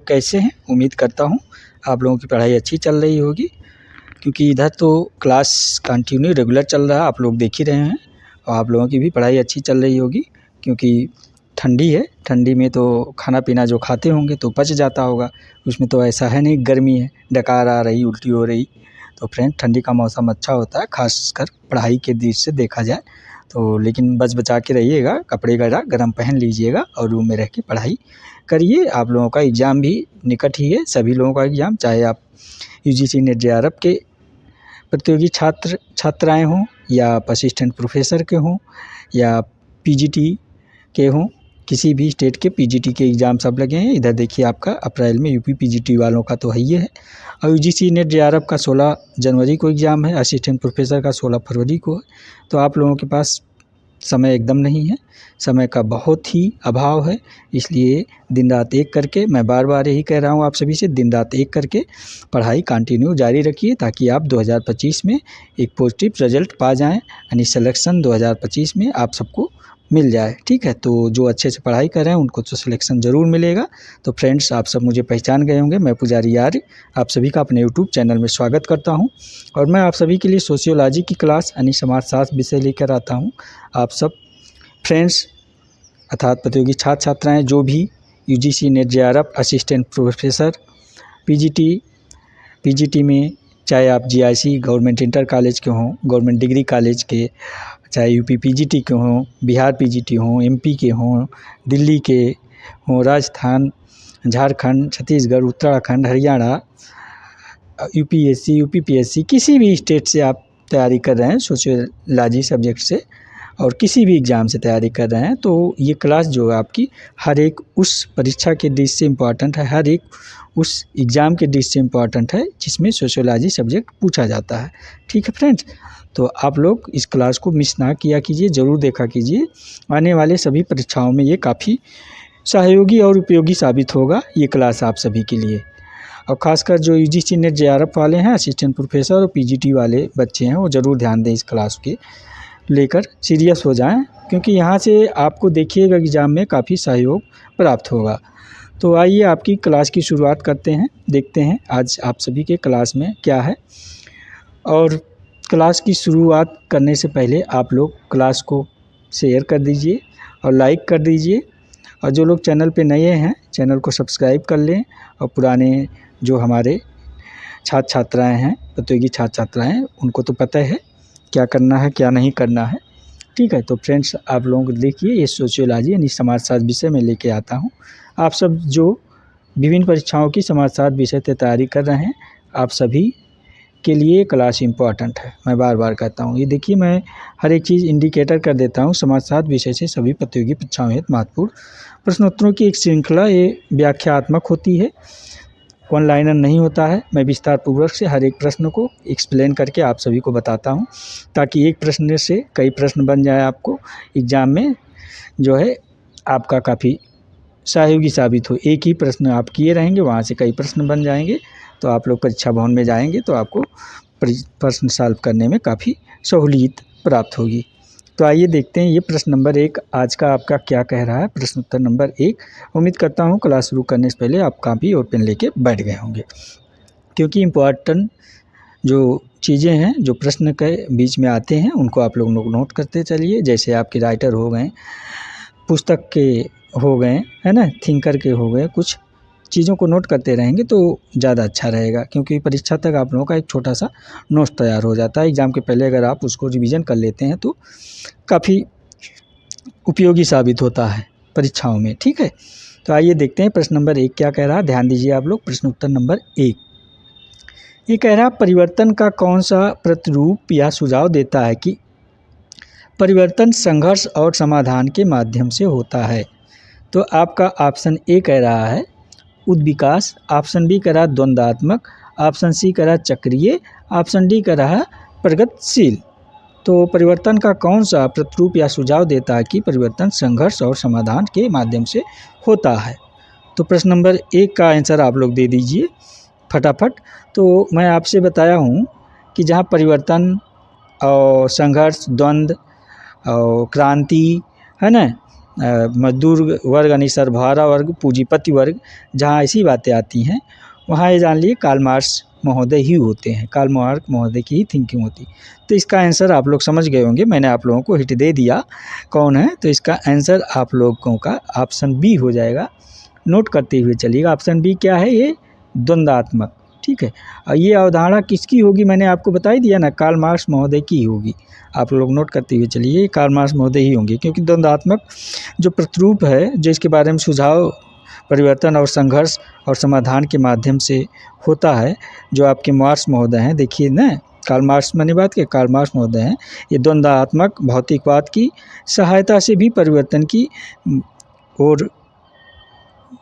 कैसे हैं? उम्मीद करता हूँ आप लोगों की पढ़ाई अच्छी चल रही होगी, क्योंकि इधर तो क्लास कंटिन्यू रेगुलर चल रहा है, आप लोग देख ही रहे हैं। और आप लोगों की भी पढ़ाई अच्छी चल रही होगी, क्योंकि ठंडी है, ठंडी में तो खाना पीना जो खाते होंगे तो पच जाता होगा। उसमें तो ऐसा है नहीं गर्मी है, डकार आ रही, उल्टी हो रही। तो फ्रेंड, ठंडी का मौसम अच्छा होता है, खासकर पढ़ाई के दृष्टि से देखा जाए तो। लेकिन बच बचा के रहिएगा, कपड़े वगैरह गर्म पहन लीजिएगा और रूम में रह के पढ़ाई करिए। आप लोगों का एग्ज़ाम भी निकट ही है, सभी लोगों का एग्ज़ाम, चाहे आप यूजीसी नेट जेआरएफ के प्रतियोगी छात्राएँ हों, या असिस्टेंट प्रोफेसर के हों, या पीजीटी के हों। किसी भी स्टेट के पीजीटी के एग्ज़ाम सब लगे हैं। इधर देखिए, आपका अप्रैल में यूपी पीजीटी वालों का तो है ही है, और यूजीसी नेट जेआरएफ का 16 जनवरी को एग्ज़ाम है, असिस्टेंट प्रोफेसर का 16 फरवरी को है। तो आप लोगों के पास समय एकदम नहीं है, समय का बहुत ही अभाव है। इसलिए दिन रात एक करके, मैं बार बार यही कह रहा हूँ आप सभी से, दिन रात एक करके पढ़ाई कंटिन्यू जारी रखिए, ताकि आप 2025 में एक पॉजिटिव रिजल्ट पा जाएँ, यानी सिलेक्शन 2025 में आप सबको मिल जाए। ठीक है, तो जो अच्छे से पढ़ाई कर रहे हैं उनको तो सिलेक्शन ज़रूर मिलेगा। तो फ्रेंड्स, आप सब मुझे पहचान गए होंगे, मैं पुजारी आर्य आप सभी का अपने यूट्यूब चैनल में स्वागत करता हूं, और मैं आप सभी के लिए सोशियोलॉजी की क्लास यानी समाजशास्त्र विषय लेकर आता हूं। आप सब फ्रेंड्स अर्थात प्रतियोगी छात्र छात्राएँ जो भी UGC net JRF assistant professor PGT में, चाहे आप जीआईसी गवर्नमेंट इंटर कॉलेज के हों, गवर्नमेंट डिग्री कॉलेज के, चाहे यूपी पीजीटी के हों, बिहार पीजीटी हों, एमपी के हों, दिल्ली के हों, राजस्थान, झारखंड, छत्तीसगढ़, उत्तराखंड, हरियाणा, यूपीएससी, यूपीपीएससी, किसी भी स्टेट से आप तैयारी कर रहे हैं सोशियोलॉजी सब्जेक्ट से, और किसी भी एग्ज़ाम से तैयारी कर रहे हैं, तो ये क्लास जो है आपकी हर एक उस परीक्षा के दृष्टि से इम्पॉर्टेंट है, हर एक उस एग्ज़ाम के दृष्टि से इम्पॉर्टेंट है जिसमें सोशियोलॉजी सब्जेक्ट पूछा जाता है। ठीक है फ्रेंड्स, तो आप लोग इस क्लास को मिस ना किया कीजिए, ज़रूर देखा कीजिए। आने वाले सभी परीक्षाओं में ये काफ़ी सहयोगी और उपयोगी साबित होगा ये क्लास आप सभी के लिए। और ख़ासकर जो यूजीसी नेट जेआरएफ वाले हैं, असिस्टेंट प्रोफेसर और पीजीटी वाले बच्चे हैं, वो ज़रूर ध्यान दें इस क्लास के लेकर, सीरियस हो जाएं, क्योंकि यहाँ से आपको देखिएगा एग्ज़ाम में काफ़ी सहयोग प्राप्त होगा। तो आइए आपकी क्लास की शुरुआत करते हैं, देखते हैं आज आप सभी के क्लास में क्या है। और क्लास की शुरुआत करने से पहले आप लोग क्लास को शेयर कर दीजिए और लाइक कर दीजिए, और जो लोग चैनल पे नए हैं चैनल को सब्सक्राइब कर लें, और पुराने जो हमारे छात्र छात्राएँ हैं, प्रतियोगी छात्र छात्राएँ, उनको तो पता है क्या करना है क्या नहीं करना है। ठीक है, तो फ्रेंड्स, आप लोगों को देखिए, ये सोशियोलॉजी यानी समाजशास्त्र विषय में लेके आता हूँ। आप सब जो विभिन्न परीक्षाओं की समाजशास्त्र विषय से तैयारी कर रहे हैं, आप सभी के लिए क्लास इम्पॉर्टेंट है। मैं बार बार कहता हूँ, ये देखिए, मैं हर एक चीज़ इंडिकेटर कर देता हूँ। समाजशास्त्र विषय से सभी प्रतियोगी परीक्षाओं हेतु महत्वपूर्ण प्रश्नोत्तरों की एक श्रृंखला, ये व्याख्यात्मक होती है, वन लाइनर नहीं होता है। मैं विस्तार पूर्वक से हर एक प्रश्न को एक्सप्लेन करके आप सभी को बताता हूँ, ताकि एक प्रश्न से कई प्रश्न बन जाए, आपको एग्ज़ाम में जो है आपका काफ़ी सहयोगी साबित हो। एक ही प्रश्न आप किए रहेंगे, वहाँ से कई प्रश्न बन जाएंगे, तो आप लोग परीक्षा भवन में जाएंगे तो आपको प्रश्न सॉल्व करने में काफ़ी सहूलियत प्राप्त होगी। तो आइए देखते हैं ये प्रश्न नंबर 1 आज का आपका क्या कह रहा है। प्रश्न उत्तर नंबर 1, उम्मीद करता हूँ क्लास शुरू करने से पहले आप कॉपी और पेन लेके बैठ गए होंगे, क्योंकि इम्पोर्टेंट जो चीज़ें हैं जो प्रश्न के बीच में आते हैं उनको आप लोग नोट करते चलिए। जैसे आपके राइटर हो गए, पुस्तक के हो गए, है ना, थिंकर के हो गए, कुछ चीज़ों को नोट करते रहेंगे तो ज़्यादा अच्छा रहेगा, क्योंकि परीक्षा तक आप लोगों का एक छोटा सा नोट्स तैयार हो जाता है। एग्ज़ाम के पहले अगर आप उसको रिवीजन कर लेते हैं तो काफ़ी उपयोगी साबित होता है परीक्षाओं में। ठीक है, तो आइए देखते हैं प्रश्न नंबर 1 क्या कह रहा है। ध्यान दीजिए आप लोग। प्रश्न उत्तर नंबर 1 ये कह रहा है, परिवर्तन का कौन सा प्रतिरूप या सुझाव देता है कि परिवर्तन संघर्ष और समाधान के माध्यम से होता है। तो आपका ऑप्शन ए कह रहा है उद्विकास, ऑप्शन बी कह रहा है द्वंद्वात्मक, ऑप्शन सी कह रहा है चक्रीय, ऑप्शन डी कह रहा है प्रगतिशील। तो परिवर्तन का कौन सा प्रतिरूप या सुझाव देता है कि परिवर्तन संघर्ष और समाधान के माध्यम से होता है। तो प्रश्न नंबर 1 का आंसर आप लोग दे दीजिए फटाफट। तो मैं आपसे बताया हूँ कि जहाँ परिवर्तन और संघर्ष, द्वंद्व और क्रांति, है ना, मजदूर वर्ग यानी सरबराह वर्ग, पूंजीपति वर्ग, जहाँ ऐसी बातें आती हैं वहाँ ये जान लिए कार्ल मार्क्स महोदय ही होते हैं, कार्ल मार्क्स महोदय की ही थिंकिंग होती है। तो इसका आंसर आप लोग समझ गए होंगे, मैंने आप लोगों को हिंट दे दिया कौन है। तो इसका आंसर आप लोगों का ऑप्शन बी हो जाएगा। नोट करते हुए चलिएगा, ऑप्शन बी क्या है, ये द्वंद्वात्मक, ठीक है। और ये अवधारणा किसकी होगी, मैंने आपको बता ही दिया ना, कार्ल मार्क्स महोदय की होगी। आप लोग नोट करते हुए चलिए, कार्ल मार्क्स महोदय ही होंगे, क्योंकि द्वंद्वात्मक जो प्रतिरूप है, जो इसके बारे में सुझाव, परिवर्तन और संघर्ष और समाधान के माध्यम से होता है, जो आपके मार्क्स महोदय हैं, देखिए ना, कार्ल मार्क्स मैंने बात की, कार्ल मार्क्स महोदय हैं, ये द्वंद्वात्मक भौतिकवाद की सहायता से भी परिवर्तन की ओर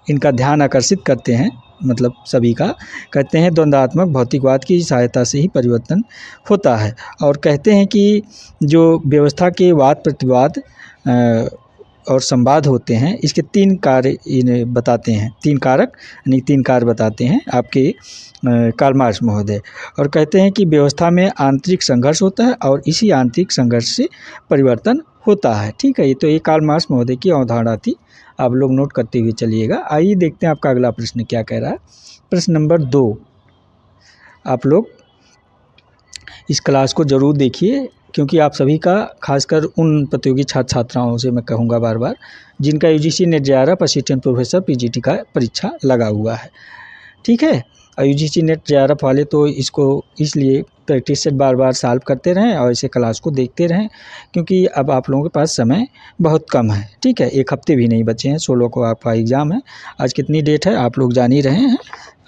इनका ध्यान आकर्षित करते हैं, मतलब सभी का कहते हैं द्वंद्वात्मक भौतिकवाद की सहायता से ही परिवर्तन होता है। और कहते हैं कि जो व्यवस्था के वाद प्रतिवाद और संवाद होते हैं, इसके 3 कार्य इन्हें बताते हैं, 3 कारक यानी 3 कार्य बताते हैं आपके कार्ल मार्क्स महोदय। और कहते हैं कि व्यवस्था में आंतरिक संघर्ष होता है और इसी आंतरिक संघर्ष से परिवर्तन होता है, ठीक है। ये तो ये कार्ल मार्क्स महोदय की अवधारणा थी, आप लोग नोट करते हुए चलिएगा। आइए देखते हैं आपका अगला प्रश्न क्या कह रहा है। प्रश्न नंबर 2, आप लोग इस क्लास को ज़रूर देखिए, क्योंकि आप सभी का, खासकर उन प्रतियोगी छात्र छात्राओं से मैं कहूँगा बार बार, जिनका UGC net JRF assistant professor PGT का परीक्षा लगा हुआ है, ठीक है। और यूजीसी नेट जेआरएफ वाले तो इसको इसलिए प्रैक्टिस से बार बार सॉल्व करते रहें और इसे क्लास को देखते रहें, क्योंकि अब आप लोगों के पास समय बहुत कम है, ठीक है। 1 हफ्ते भी नहीं बचे हैं, 16 को आपका एग्ज़ाम है। आज कितनी डेट है आप लोग जान ही रहे हैं,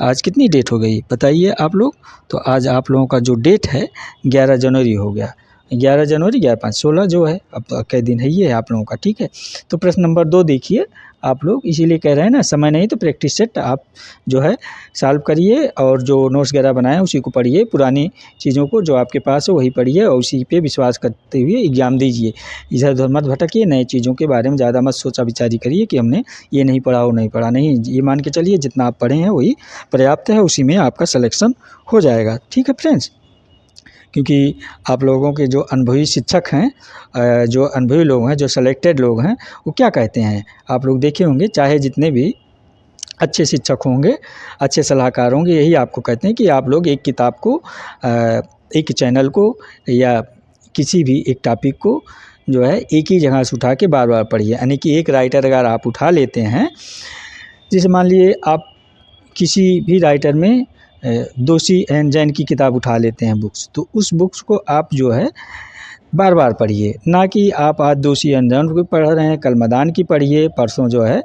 आज कितनी डेट हो गई बताइए आप लोग। तो आज आप लोगों का जो डेट है 11 जनवरी हो गया, 11 जनवरी 11 5 16 जो है, अब कई दिन है ये आप लोगों का, ठीक है। तो प्रश्न नंबर 2 देखिए आप लोग, इसीलिए कह रहे हैं ना, समय नहीं तो प्रैक्टिस सेट आप जो है सॉल्व करिए और जो नोट्स वगैरह बनाए उसी को पढ़िए, पुरानी चीज़ों को जो आपके पास है वही पढ़िए और उसी पे विश्वास करते हुए एग्ज़ाम दीजिए। इधर उधर मत भटकिए, नए चीज़ों के बारे में ज़्यादा मत सोचा विचारी करिए कि हमने ये नहीं पढ़ा वो नहीं पढ़ा, नहीं, ये मान के चलिए जितना आप पढ़े हैं वही पर्याप्त है, उसी में आपका सिलेक्शन हो जाएगा, ठीक है फ्रेंड्स। क्योंकि आप लोगों के जो अनुभवी शिक्षक हैं, जो अनुभवी लोग हैं, जो सेलेक्टेड लोग हैं, वो क्या कहते हैं आप लोग देखे होंगे, चाहे जितने भी अच्छे शिक्षक होंगे, अच्छे सलाहकार होंगे, यही आपको कहते हैं कि आप लोग एक किताब को, एक चैनल को या किसी भी एक टॉपिक को जो है एक ही जगह से उठा के बार बार पढ़िए। यानी कि एक राइटर अगर आप उठा लेते हैं, जैसे मान लीजिए आप किसी भी राइटर में दोषी एंड जैन की किताब उठा लेते हैं बुक्स, तो उस बुक्स को आप जो है बार बार पढ़िए, ना कि आप आज दोषी एंड जैन को पढ़ रहे हैं, कल मदान की पढ़िए, परसों जो है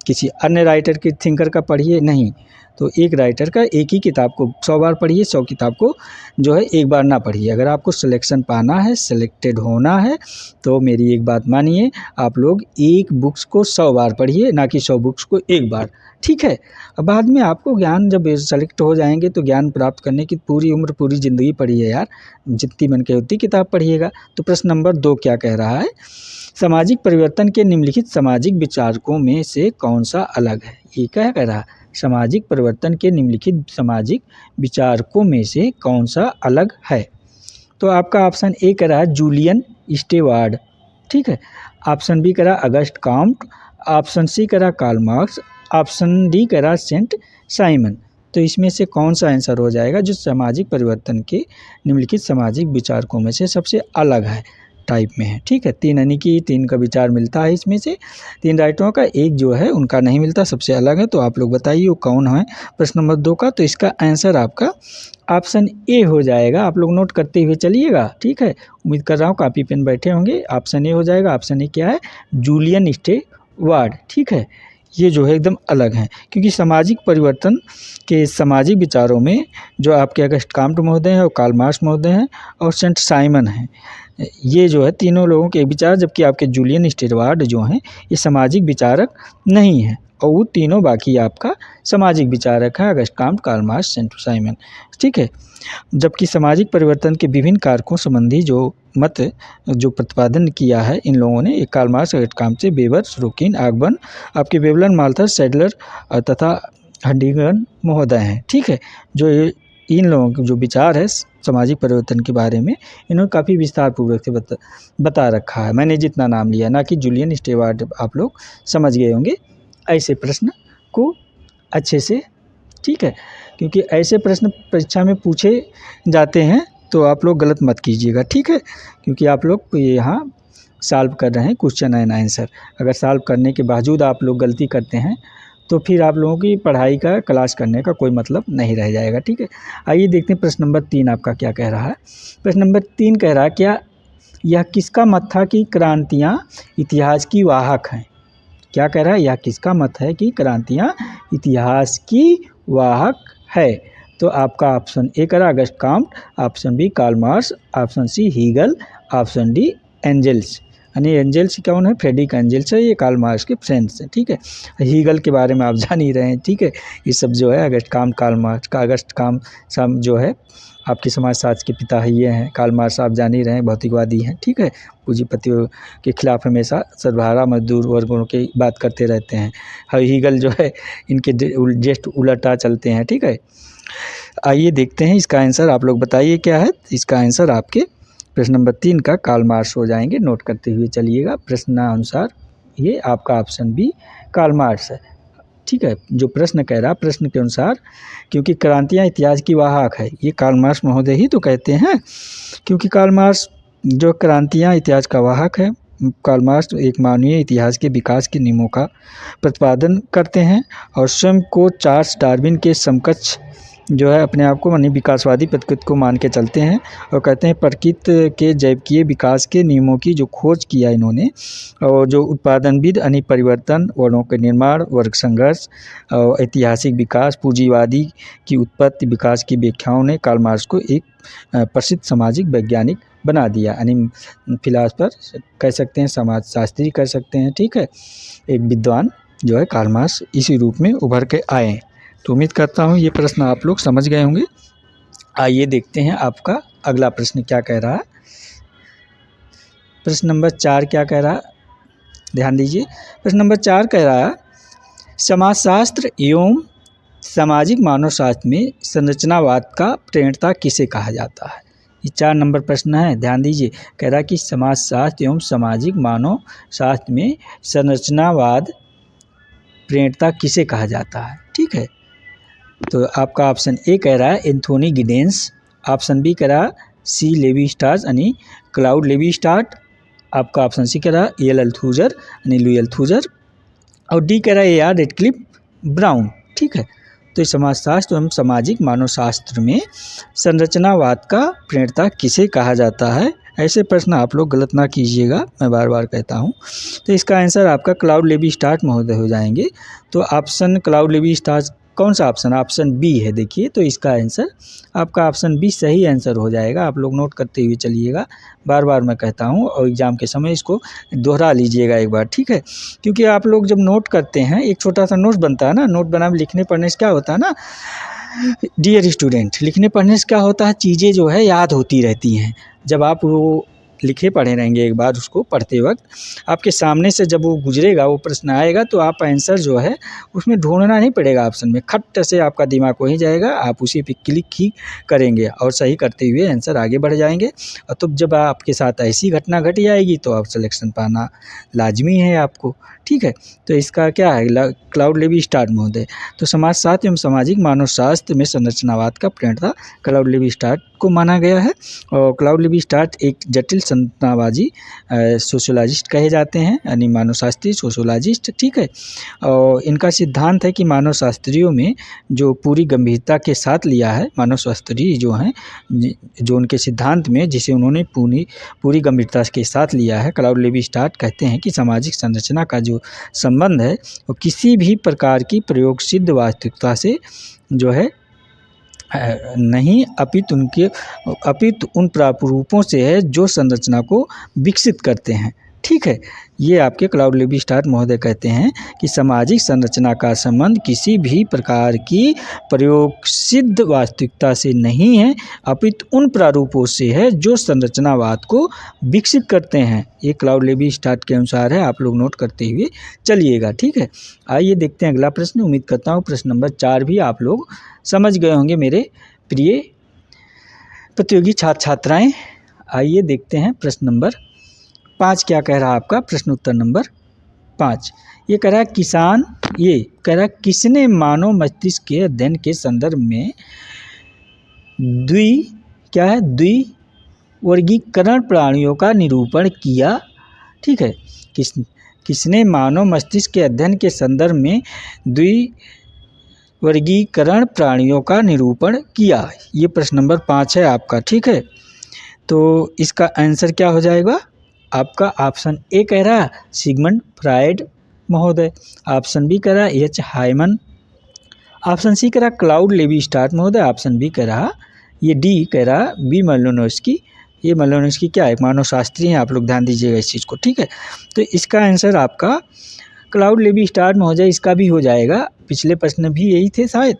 किसी अन्य राइटर की थिंकर का पढ़िए, नहीं। तो एक राइटर का एक ही किताब को 100 बार पढ़िए, 100 किताब को जो है एक बार ना पढ़िए। अगर आपको सिलेक्शन पाना है, सिलेक्टेड होना है, तो मेरी एक बात मानिए, आप लोग एक बुक्स को 100 बार पढ़िए, ना कि 100 बुक्स को एक बार, ठीक है। अब बाद में आपको ज्ञान जब सेलेक्ट हो जाएंगे तो ज्ञान प्राप्त करने की पूरी उम्र, पूरी ज़िंदगी पढ़िए यार, जितनी मन के उतनी किताब पढ़िएगा। तो प्रश्न नंबर 2 क्या कह रहा है, सामाजिक परिवर्तन के निम्नलिखित सामाजिक विचारकों में से कौन सा अलग है। ये क्या कह रहा है, सामाजिक परिवर्तन के निम्नलिखित सामाजिक विचारकों में से कौन सा अलग है। तो आपका ऑप्शन ए कह रहा है जूलियन स्टेवार्ड, ठीक है। ऑप्शन बी कह रहा अगस्ट कॉम्ट, ऑप्शन सी कह रहा कार्ल मार्क्स, ऑप्शन डी कह रहा सेंट साइमन। तो इसमें से कौन सा आंसर हो जाएगा जो सामाजिक परिवर्तन के निम्नलिखित सामाजिक विचारकों में से सबसे अलग है टाइप में है, ठीक है। 3 यानी कि 3 का विचार मिलता है इसमें से, 3 राइटरों का, एक जो है उनका नहीं मिलता, सबसे अलग है। तो आप लोग बताइए वो कौन है प्रश्न नंबर 2 का। तो इसका आंसर आपका ऑप्शन ए हो जाएगा। आप लोग नोट करते हुए चलिएगा, ठीक है। उम्मीद कर रहा हूँ कापी पेन बैठे होंगे। ऑप्शन ए हो जाएगा। ऑप्शन ए क्या है, जूलियन स्टेवार्ड, ठीक है। ये जो है एकदम अलग हैं, क्योंकि सामाजिक परिवर्तन के सामाजिक विचारों में जो आपके अगस्ट कॉम्ट महोदय हैं और कार्ल मार्क्स महोदय हैं और सेंट साइमन हैं, ये जो है तीनों लोगों के विचार, जबकि आपके जूलियन स्टेवार्ड जो हैं ये सामाजिक विचारक नहीं हैं, और वो तीनों बाकी आपका सामाजिक विचारक हैं, Auguste Comte, Karl Marx, Saint Simon, ठीक है। जबकि सामाजिक परिवर्तन के विभिन्न कारकों संबंधी जो मत जो प्रतिपादन किया है इन लोगों ने, एक कार्ल मार्क्स, अगस्ट कॉम्ट से वेबर, सोरोकिन, आगबन, आपके वेवलन, माल्थस, सैडलर तथा हंटिंगटन महोदय हैं, ठीक है। जो इन लोगों के जो विचार है सामाजिक परिवर्तन के बारे में, इन्होंने काफ़ी विस्तार पूर्वक से बता रखा है। मैंने जितना नाम लिया, ना कि जूलियन स्टीवार्ट, आप लोग समझ गए होंगे ऐसे प्रश्न को अच्छे से, ठीक है, क्योंकि ऐसे प्रश्न परीक्षा में पूछे जाते हैं तो आप लोग गलत मत कीजिएगा, ठीक है, क्योंकि आप लोग यहाँ सॉल्व कर रहे हैं क्वेश्चन एंड आंसर। अगर सॉल्व करने के बावजूद आप लोग गलती करते हैं तो फिर आप लोगों की पढ़ाई का क्लास करने का कोई मतलब नहीं रह जाएगा, ठीक है। आइए देखते हैं प्रश्न नंबर 3 आपका क्या कह रहा है। प्रश्न नंबर 3 कह रहा है, क्या यह किसका मत था कि क्रांतियाँ इतिहास की वाहक हैं? क्या कह रहा है, यह किसका मत है कि क्रांतियाँ इतिहास की वाहक है? तो आपका ऑप्शन ए कह रहा Auguste Comte, option B Karl Marx, option C Hegel, option D Engels. यानी एंजल्स कौन है? फ्रेडरिक एंजल्स है, ये कार्ल मार्क्स के फ्रेंड्स हैं, ठीक है। हीगल के बारे में आप जान ही रहे हैं, ठीक है। ये सब जो है अगस्ट काम्ट, कार्ल मार्क्स का अगस्ट काम्ट सब जो है आपके समाजशास्त्र के पिता ये हैं। कार्ल मार्क्स आप जान ही रहे हैं, भौतिकवादी हैं, ठीक है। पूंजीपतियों के खिलाफ हमेशा सर्वहारा मजदूर वर्गों की बात करते रहते हैं। हीगल जो है इनके जस्ट उलटा चलते हैं, ठीक है। आइए देखते हैं इसका आंसर, आप लोग बताइए क्या है। इसका आंसर आपके प्रश्न नंबर 3 का कार्ल मार्क्स हो जाएंगे, नोट करते हुए चलिएगा। प्रश्नानुसार ये आपका ऑप्शन बी कार्ल मार्क्स है, ठीक है। जो प्रश्न कह रहा, प्रश्न के अनुसार क्योंकि क्रांतियाँ इतिहास की वाहक है, ये कार्ल मार्क्स महोदय ही तो कहते हैं, क्योंकि कार्ल मार्क्स जो क्रांतियाँ इतिहास का वाहक है। कार्ल मार्क्स एक मानवीय इतिहास के विकास के नियमों का प्रतिपादन करते हैं और स्वयं को चार्ल्स डार्विन के समकक्ष जो है अपने आप को मानी विकासवादी प्रकृति को मान के चलते हैं और कहते हैं प्रकृति के जैविकीय विकास के नियमों की जो खोज किया इन्होंने, और जो उत्पादनविद यानी परिवर्तन, वर्णों के निर्माण, वर्ग संघर्ष और ऐतिहासिक विकास, पूंजीवादी की उत्पत्ति, विकास की व्याख्याओं ने कार्ल मार्क्स को एक प्रसिद्ध सामाजिक वैज्ञानिक बना दिया, यानी फिलासफर कह सकते हैं, समाजशास्त्री कह सकते हैं, ठीक है। एक विद्वान जो है कार्ल मार्क्स इसी रूप में उभर के आए। तो उम्मीद करता हूँ ये प्रश्न आप लोग समझ गए होंगे। आइए देखते हैं आपका अगला प्रश्न क्या कह रहा है। प्रश्न नंबर 4 क्या कह रहा है, ध्यान दीजिए। प्रश्न नंबर 4 कह रहा है, समाजशास्त्र एवं सामाजिक मानवशास्त्र में संरचनावाद का प्रणेता किसे कहा जाता है? ये 4 नंबर प्रश्न है, ध्यान दीजिए। कह रहा है कि समाजशास्त्र एवं सामाजिक मानवशास्त्र में संरचनावाद प्रणेता किसे कहा जाता है, ठीक है। तो आपका ऑप्शन ए कह रहा है एंथोनी गिडेंस, ऑप्शन बी कह रहा है सी लेवी स्ट्रास यानी क्लाउड लेवी स्ट्रास, आपका ऑप्शन सी कह रहा है एल अल्थुजर यानी लुई अल्थुजर, और डी कह रहा है ए आर रेडक्लिफ ब्राउन, ठीक है। तो समाजशास्त्र एवं सामाजिक मानवशास्त्र में संरचनावाद का प्रणेता किसे कहा जाता है? ऐसे प्रश्न आप लोग गलत ना कीजिएगा, मैं बार बार कहता हूँ। तो इसका आंसर आपका क्लाउड लेवी स्ट्रास महोदय हो जाएंगे। तो ऑप्शन क्लाउड लेवी स्ट्रास कौन सा ऑप्शन? ऑप्शन बी है, देखिए। तो इसका आंसर आपका ऑप्शन बी सही आंसर हो जाएगा। आप लोग नोट करते हुए चलिएगा, बार बार मैं कहता हूँ, और एग्ज़ाम के समय इसको दोहरा लीजिएगा एक बार, ठीक है। क्योंकि आप लोग जब नोट करते हैं, एक छोटा सा नोट बनता है ना, नोट बना लिखने पढ़ने से क्या होता है ना डियर स्टूडेंट, लिखने पढ़ने से क्या होता है, चीज़ें जो है याद होती रहती हैं। जब आप वो लिखे पढ़े रहेंगे एक बार, उसको पढ़ते वक्त आपके सामने से जब वो गुजरेगा, वो प्रश्न आएगा, तो आप आंसर जो है उसमें ढूंढना नहीं पड़ेगा ऑप्शन में, खट से आपका दिमाग हो ही जाएगा, आप उसी पे क्लिक ही करेंगे और सही करते हुए आंसर आगे बढ़ जाएंगे। और तो जब आपके साथ ऐसी घटना घट जाएगी तो आप सिलेक्शन पाना लाजमी है आपको, ठीक है। तो इसका क्या है, क्लाउड लेवी स्ट्रास महोदय। तो समाजशास्त्र एवं सामाजिक मानवशास्त्र में संरचनावाद का प्रणेता क्लाउड लेवी स्ट्रास को माना गया है। और क्लाउड लेवी स्ट्रास एक जटिल संरचनावादी सोशियोलॉजिस्ट कहे जाते हैं, यानी मानवशास्त्री सोशियोलॉजिस्ट, ठीक है। और इनका सिद्धांत है कि मानवशास्त्रियों में जो पूरी गंभीरता के साथ लिया है, मानवशास्त्री जो हैं, जो उनके सिद्धांत में जिसे उन्होंने पूरी गंभीरता के साथ लिया है, क्लाउड लेवी स्ट्रास कहते हैं कि सामाजिक संरचना का जो संबंध है वो किसी भी प्रकार की प्रयोग सिद्ध वास्तविकता से जो है नहीं, अपितु उन प्रारूपों से है जो संरचना को विकसित करते हैं, ठीक है। ये आपके क्लाउड लेवी स्ट्रास महोदय कहते हैं कि सामाजिक संरचना का संबंध किसी भी प्रकार की प्रयोग सिद्ध वास्तविकता से नहीं है, अपितु उन प्रारूपों से है जो संरचनावाद को विकसित करते हैं। ये क्लाउड लेवी स्ट्रास के अनुसार है, आप लोग नोट करते हुए चलिएगा, ठीक है। आइए देखते हैं अगला प्रश्न। उम्मीद करता हूँ प्रश्न नंबर 4 भी आप लोग समझ गए होंगे मेरे प्रिय प्रतियोगी छात्र छात्राएं, आइए देखते हैं प्रश्न नंबर 5 क्या कह रहा है आपका। प्रश्न उत्तर नंबर 5 ये कह रहा है किसने मानव मस्तिष्क के अध्ययन के संदर्भ में द्विवर्गीकरण प्राणियों का निरूपण किया। ठीक है, किसने मानव मस्तिष्क के अध्ययन के संदर्भ में द्विवर्गीकरण प्राणियों का निरूपण किया। ये प्रश्न नंबर 5 है आपका। ठीक है, तो इसका आंसर क्या हो जाएगा आपका। ऑप्शन ए कह रहा है सिगमंड फ्राइड महोदय, ऑप्शन बी कह रहा है एच हाइमन, ऑप्शन सी कह रहा क्लाउड लेवी स्टार्ट महोदय, ऑप्शन बी कह रहा ये डी कह रहा बी मालिनोव्स्की। ये मालिनोव्स्की क्या है, मानव शास्त्री हैं, आप लोग ध्यान दीजिएगा इस चीज़ को। ठीक है, तो इसका आंसर आपका क्लाउड लेवी स्टार्ट महोदय इसका भी हो जाएगा। पिछले प्रश्न भी यही थे शायद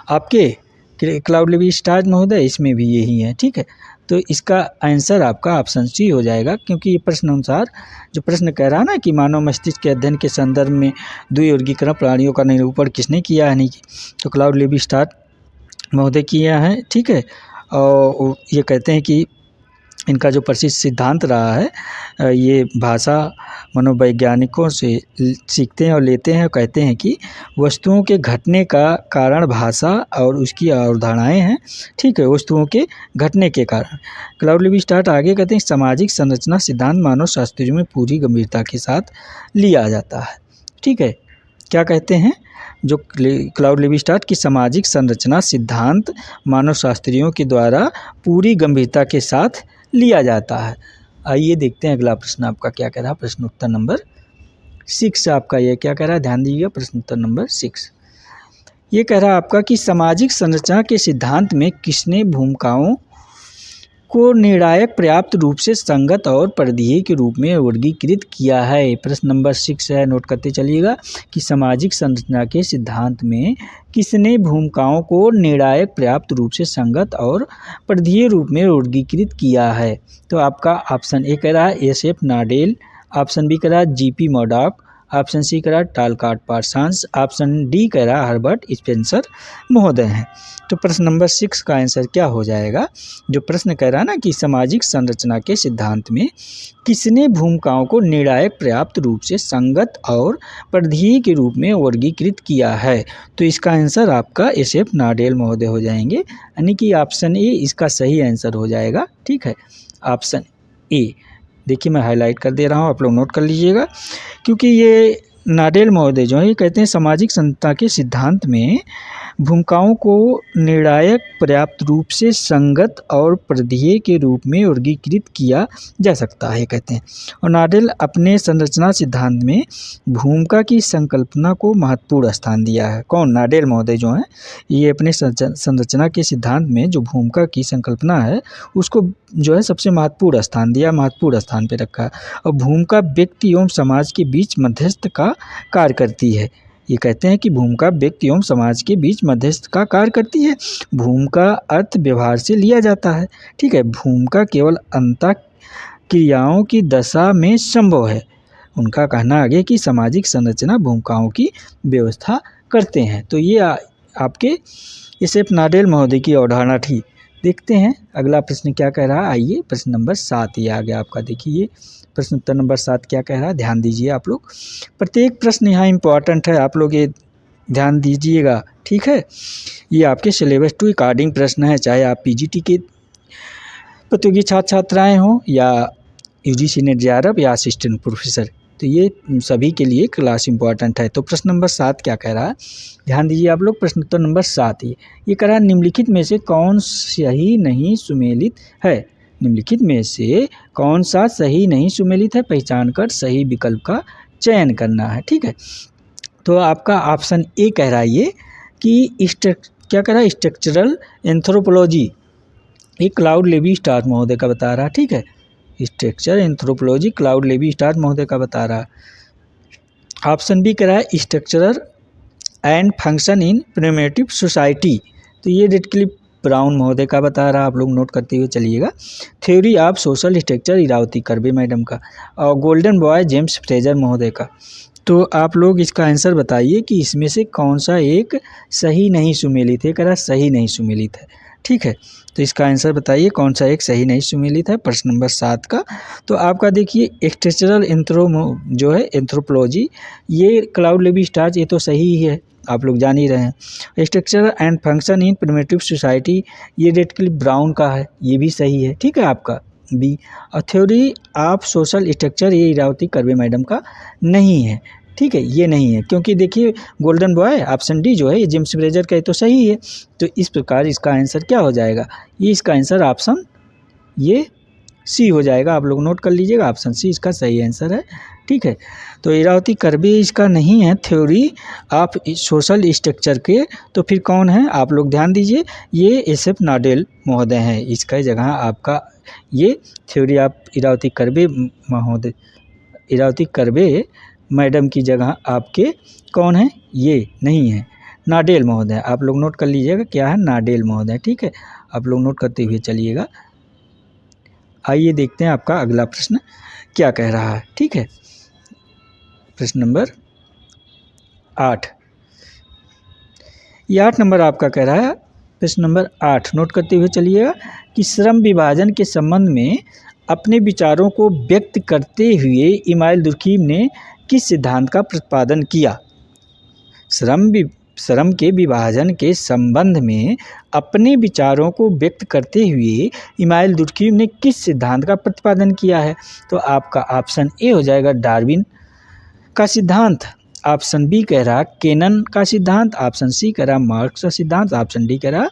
आपके, क्लाउड लेवी स्टार्ट महोदय, इसमें भी यही है। ठीक है, तो इसका आंसर आपका ऑप्शन सी हो जाएगा, क्योंकि ये प्रश्न अनुसार जो प्रश्न कह रहा है ना कि मानव मस्तिष्क के अध्ययन के संदर्भ में द्विवर्गीकरण प्राणियों का निरूपण किसने किया है, नहीं तो क्लाउड लेवी स्टार्ट महोदय किया है। ठीक है, और ये कहते हैं कि इनका जो प्रसिद्ध सिद्धांत रहा है, ये भाषा मनोवैज्ञानिकों से सीखते हैं और लेते हैं और कहते हैं कि वस्तुओं के घटने का कारण भाषा और उसकी अवधारणाएं हैं। ठीक है, वस्तुओं के घटने के कारण। क्लाउड लेवी स्टार्ट आगे कहते हैं सामाजिक संरचना सिद्धांत मानव शास्त्रियों में पूरी गंभीरता के साथ लिया जाता है। ठीक है, क्या कहते हैं जो क्लाउड लेवी स्टार्ट की सामाजिक संरचना सिद्धांत मानव शास्त्रियों के द्वारा पूरी गंभीरता के साथ लिया जाता है। आइए देखते हैं अगला प्रश्न आपका क्या कह रहा है। प्रश्न उत्तर नंबर 6 आपका ये क्या कह रहा है, ध्यान दीजिएगा। प्रश्न उत्तर नंबर 6 ये कह रहा है आपका कि सामाजिक संरचना के सिद्धांत में किसने भूमिकाओं को निर्णायक पर्याप्त रूप से संगत और परिधीय के रूप में वर्गीकृत किया है। प्रश्न नंबर 6 है, नोट करते चलिएगा कि सामाजिक संरचना के सिद्धांत में किसने भूमिकाओं को निर्णायक पर्याप्त रूप से संगत और परिधीय रूप में वर्गीकृत किया है। तो आपका ऑप्शन ए कह रहा है एस.एफ. नाडेल, ऑप्शन बी कह रहा है जी.पी. मर्डॉक, ऑप्शन सी कह रहा है टालकाट पार्सन्स, ऑप्शन डी कह रहा है हर्बर्ट स्पेंसर महोदय हैं। तो प्रश्न नंबर 6 का आंसर क्या हो जाएगा। जो प्रश्न कह रहा है ना कि सामाजिक संरचना के सिद्धांत में किसने भूमिकाओं को निर्णायक पर्याप्त रूप से संगत और परिधीय के रूप में वर्गीकृत किया है, तो इसका आंसर आपका एस.एफ. नाडेल महोदय हो जाएंगे, यानी कि ऑप्शन ए इसका सही आंसर हो जाएगा। ठीक है, ऑप्शन ए देखिए मैं हाईलाइट कर दे रहा हूँ, आप लोग नोट कर लीजिएगा, क्योंकि ये नाडेल महोदय जो है ये कहते हैं सामाजिक संरचना के सिद्धांत में भूमिकाओं को निर्णायक पर्याप्त रूप से संगत और परिधीय के रूप में वर्गीकृत किया जा सकता है कहते हैं। और नाडेल अपने संरचना सिद्धांत में भूमिका की संकल्पना को महत्वपूर्ण स्थान दिया है। कौन, नाडेल महोदय जो हैं ये अपने संरचना के सिद्धांत में जो भूमिका की संकल्पना है उसको जो है सबसे महत्वपूर्ण स्थान दिया, महत्वपूर्ण स्थान पे रखा है। और भूमिका व्यक्ति एवं समाज के बीच मध्यस्थ का कार्य करती है। ये कहते हैं कि भूमिका व्यक्ति एवं समाज के बीच मध्यस्थ का कार्य करती है। भूमिका अर्थ व्यवहार से लिया जाता है। ठीक है, भूमिका केवल अंतः क्रियाओं की दशा में संभव है। उनका कहना आगे कि सामाजिक संरचना भूमिकाओं की व्यवस्था करते हैं। तो ये आपके एस.एफ. नाडेल महोदय की अवधारणा थी। देखते हैं अगला प्रश्न क्या कह रहा है। आइए प्रश्न नंबर 7 ये आ गया आपका। देखिए प्रश्न उत्तर नंबर 7 क्या कह रहा है, ध्यान दीजिए आप लोग। प्रत्येक प्रश्न यहाँ इम्पॉर्टेंट है, आप लोग ये ध्यान दीजिएगा। ठीक है, ये आपके सिलेबस टू अकॉर्डिंग प्रश्न है, चाहे आप पीजीटी के प्रतियोगी छात्र छात्राएँ हों या यूजीसी नेट जेआरएफ या असिस्टेंट प्रोफेसर, तो ये सभी के लिए क्लास इंपॉर्टेंट है। तो प्रश्न नंबर 7 क्या कह रहा है, ध्यान दीजिए आप लोग। प्रश्न उत्तर नंबर 7 ये कह रहा है निम्नलिखित में से कौन सही नहीं सुमेलित है। निम्नलिखित में से कौन सा सही नहीं सुमेलित है, पहचान कर सही विकल्प का चयन करना है। ठीक है, तो आपका ऑप्शन ए कह रहा है ये कि क्या कह रहा है स्ट्रक्चरल एंथ्रोपोलॉजी, ये क्लाउड लेवी स्टार्ट महोदय का बता रहा है। ठीक है, structure anthropology Claude Levi Strauss महोदय का बता रहा है। ऑप्शन बी कह रहा है structural and function in primitive society, तो ये रेडक्लिफ ब्राउन महोदय का बता रहा है, आप लोग नोट करते हुए चलिएगा। Theory of social structure Irawati Karve madam का, और गोल्डन बॉय जेम्स फ्रेजर महोदय का। तो आप लोग इसका आंसर बताइए कि इसमें से कौन सा एक सही नहीं सुमेलित है। कह रहा सही नहीं सुमेलित है, ठीक है। तो इसका आंसर बताइए कौन सा एक सही नहीं सुमेलित है, प्रश्न नंबर 7 का। तो आपका देखिए स्ट्रक्चरल जो है एंथ्रोपोलॉजी, ये क्लाउड लेवी स्टार्स, ये तो सही ही है, आप लोग जान ही रहे हैं। Structure and function in primitive society, ये रेडक्लिफ ब्राउन का है, ये भी सही है, ठीक है आपका B. Theory of social structure, ये इरावती कर्वे मैडम का नहीं है, ठीक है, ये नहीं है, क्योंकि देखिए गोल्डन बॉय ऑप्शन डी जो है ये जेम्स फ्रेजर का, ये तो सही है। तो इस प्रकार इसका आंसर क्या हो जाएगा, ये इसका आंसर ऑप्शन ये सी हो जाएगा। आप लोग नोट कर लीजिएगा, ऑप्शन सी इसका सही आंसर है, ठीक है। तो इरावती कर्वे इसका नहीं है थ्योरी ऑफ सोशल स्ट्रक्चर के, तो फिर कौन है आप लोग ध्यान दीजिए, ये एस.एफ. नाडेल महोदय हैं, इसका जगह आपका ये थ्योरी ऑफ इरावती कर्वे महोदय, इरावती कर्वे मैडम की जगह आपके कौन है, ये नहीं है, नाडेल महोदय। आप लोग नोट कर लीजिएगा क्या है, नाडेल महोदय, ठीक है। आप लोग नोट करते हुए चलिएगा। आइए देखते हैं आपका अगला प्रश्न क्या कह रहा है, ठीक है। प्रश्न नंबर 8, ये 8 नंबर आपका कह रहा है। प्रश्न नंबर 8 नोट करते हुए चलिएगा कि श्रम विभाजन के संबंध में अपने विचारों को व्यक्त करते हुए इमाइल दुर्खीम ने किस सिद्धांत का प्रतिपादन किया। श्रम के विभाजन के संबंध में अपने विचारों को व्यक्त करते हुए इमाइल दुर्खीम ने किस सिद्धांत का प्रतिपादन किया है। तो आपका ऑप्शन ए हो जाएगा डार्विन का सिद्धांत, ऑप्शन बी कह रहा केनन का सिद्धांत, ऑप्शन सी कह रहा मार्क्स का सिद्धांत, ऑप्शन डी कह रहा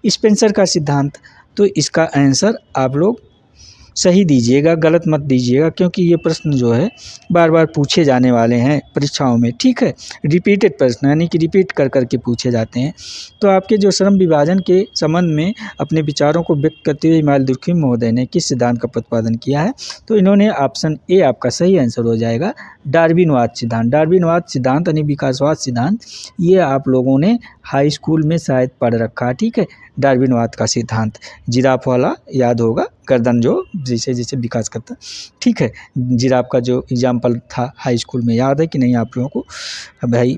स्पेंसर का सिद्धांत। तो इसका आंसर आप लोग सही दीजिएगा, गलत मत दीजिएगा, क्योंकि ये प्रश्न जो है बार बार पूछे जाने वाले हैं परीक्षाओं में, ठीक है। रिपीटेड प्रश्न यानी कि रिपीट कर करके पूछे जाते हैं। तो आपके जो श्रम विभाजन के संबंध में अपने विचारों को व्यक्त करते हुए इमाइल दुर्खीम महोदय ने किस सिद्धांत का प्रतिपादन किया है, तो इन्होंने ऑप्शन ए आपका सही आंसर हो जाएगा डार्विनवाद सिद्धांत। डार्विनवाद सिद्धांत यानी विकासवाद सिद्धांत, ये आप लोगों ने हाई स्कूल में शायद पढ़ रखा है, ठीक है। डार्विनवाद का सिद्धांत, जिराफ वाला याद होगा, गर्दन जो जैसे जैसे विकास करता, ठीक है। जिराफ का जो एग्जाम्पल था हाई स्कूल में, याद है कि नहीं आप लोगों को भाई,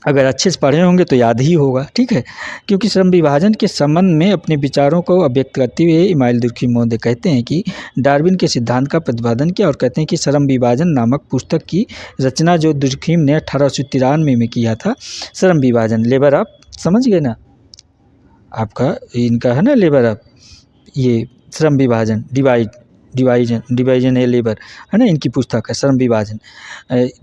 अगर अच्छे से पढ़े होंगे तो याद ही होगा, ठीक है। क्योंकि श्रम विभाजन के संबंध में अपने विचारों को अभिव्यक्त करते हुए इमाइल दुर्खीम महोदय कहते हैं कि डार्विन के सिद्धांत का प्रतिपादन किया, और कहते हैं कि श्रम विभाजन नामक पुस्तक की रचना जो दुर्खीम ने 1893 में किया था। श्रम विभाजन, लेबर ऑफ, समझ गए ना आपका, इनका है ना लेबर ऑफ, ये श्रम विभाजन, डिवाइजन है लेबर, है ना, इनकी पुस्तक है श्रम विभाजन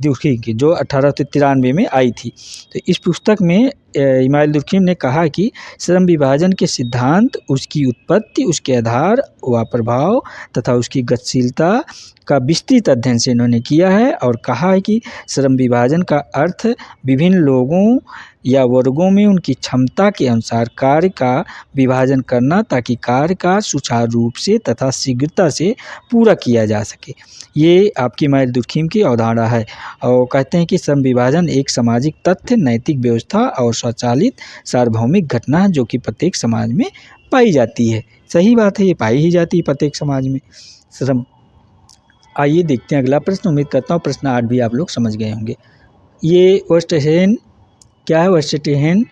दुर्खीम की, जो 1893 में आई थी। तो इस पुस्तक में इमाइल दुर्खीम ने कहा कि श्रम विभाजन के सिद्धांत, उसकी उत्पत्ति, उसके आधार व प्रभाव तथा उसकी गतिशीलता का विस्तृत अध्ययन से इन्होंने किया है, और कहा है कि श्रम विभाजन का अर्थ विभिन्न लोगों या वर्गों में उनकी क्षमता के अनुसार कार्य का विभाजन करना, ताकि कार्य का सुचारू रूप से तथा शीघ्रता से पूरा किया जा सके। ये आपकी इमाइल दुर्खीम की अवधारणा है, और कहते हैं कि श्रम विभाजन एक सामाजिक तथ्य, नैतिक व्यवस्था और स्वचालित सार्वभौमिक घटना है, जो कि प्रत्येक समाज में पाई जाती है। सही बात है, ये पाई ही जाती है प्रत्येक समाज में श्रम। आइए देखते हैं अगला प्रश्न। उम्मीद करता हूँ प्रश्न 8 भी आप लोग समझ गए होंगे। ये वेस्टहेन क्या है, वेस्टहेन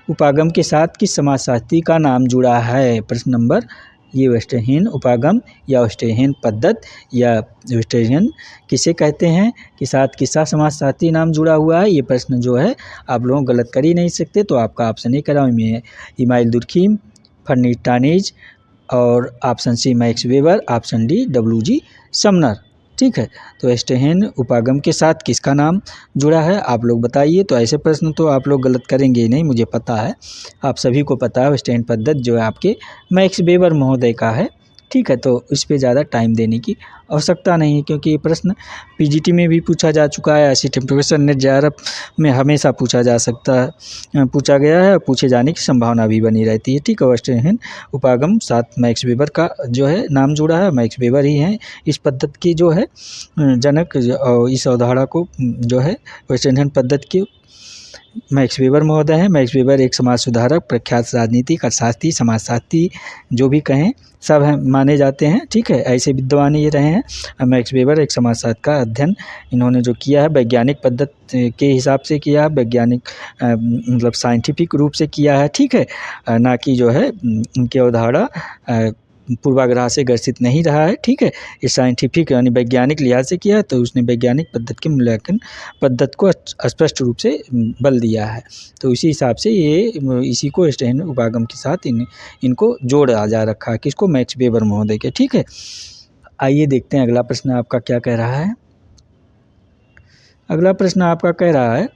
उपागम के साथ किस समाजशास्त्री का नाम जुड़ा है। प्रश्न नंबर, ये वेस्टहेन उपागम या वेस्टहेन पद्धत या वेस्टहेन किसे कहते हैं कि साथ किसका समाजशास्त्री नाम जुड़ा हुआ है। ये प्रश्न जो है आप लोग गलत कर ही नहीं सकते। तो आपका ऑप्शन ए कराऊँ में इमाइल दुर्खीम, फर्नी टानीज, और option C Max Weber, option D W G. Sumner, ठीक है। तो वेस्टहेन उपागम के साथ किसका नाम जुड़ा है आप लोग बताइए। तो ऐसे प्रश्न तो आप लोग गलत करेंगे ही नहीं, मुझे पता है, आप सभी को पता है। वेस्टहेन पद्धत जो है आपके मैक्स वेबर महोदय का है, ठीक है। तो इस पे ज़्यादा टाइम देने की आवश्यकता नहीं है, क्योंकि ये प्रश्न पीजीटी में भी पूछा जा चुका है, ICT प्रोफेसर नेट JRF में हमेशा पूछा गया है, पूछे जाने की संभावना भी बनी रहती है, ठीक है। वेस्टहेन उपागम साथ मैक्स वेबर का जो है नाम जुड़ा है, मैक्स वेबर ही हैं इस पद्धति की जो है जनक, और इस अवधारणा को जो है वेस्टहेन पद्धति के मैक्स वेबर महोदय हैं। मैक्स वेबर एक समाज सुधारक, प्रख्यात राजनीतिक अर्थशास्त्री, समाजशास्त्री जो भी कहें सब हैं, माने जाते हैं। ठीक है, ऐसे विद्वान ये रहे हैं। मैक्स वेबर एक समाजशास्त्र का अध्ययन इन्होंने जो किया है वैज्ञानिक पद्धति के हिसाब से किया है, वैज्ञानिक मतलब साइंटिफिक रूप से किया है। ठीक है, ना कि जो है इनकी अवधारणा पूर्वाग्रह से ग्रसित नहीं रहा है। ठीक है, ये साइंटिफिक यानी वैज्ञानिक लिहाज से किया है, तो उसने वैज्ञानिक पद्धति के मूल्यांकन पद्धति को स्पष्ट रूप से बल दिया है। तो इसी हिसाब से ये इसी को स्टैंड उपागम के साथ इनको जोड़ा जा रखा है, किसको, मैक्स वेबर महोदय के। ठीक है, आइए देखते हैं अगला प्रश्न आपका क्या कह रहा है। अगला प्रश्न आपका कह रहा है,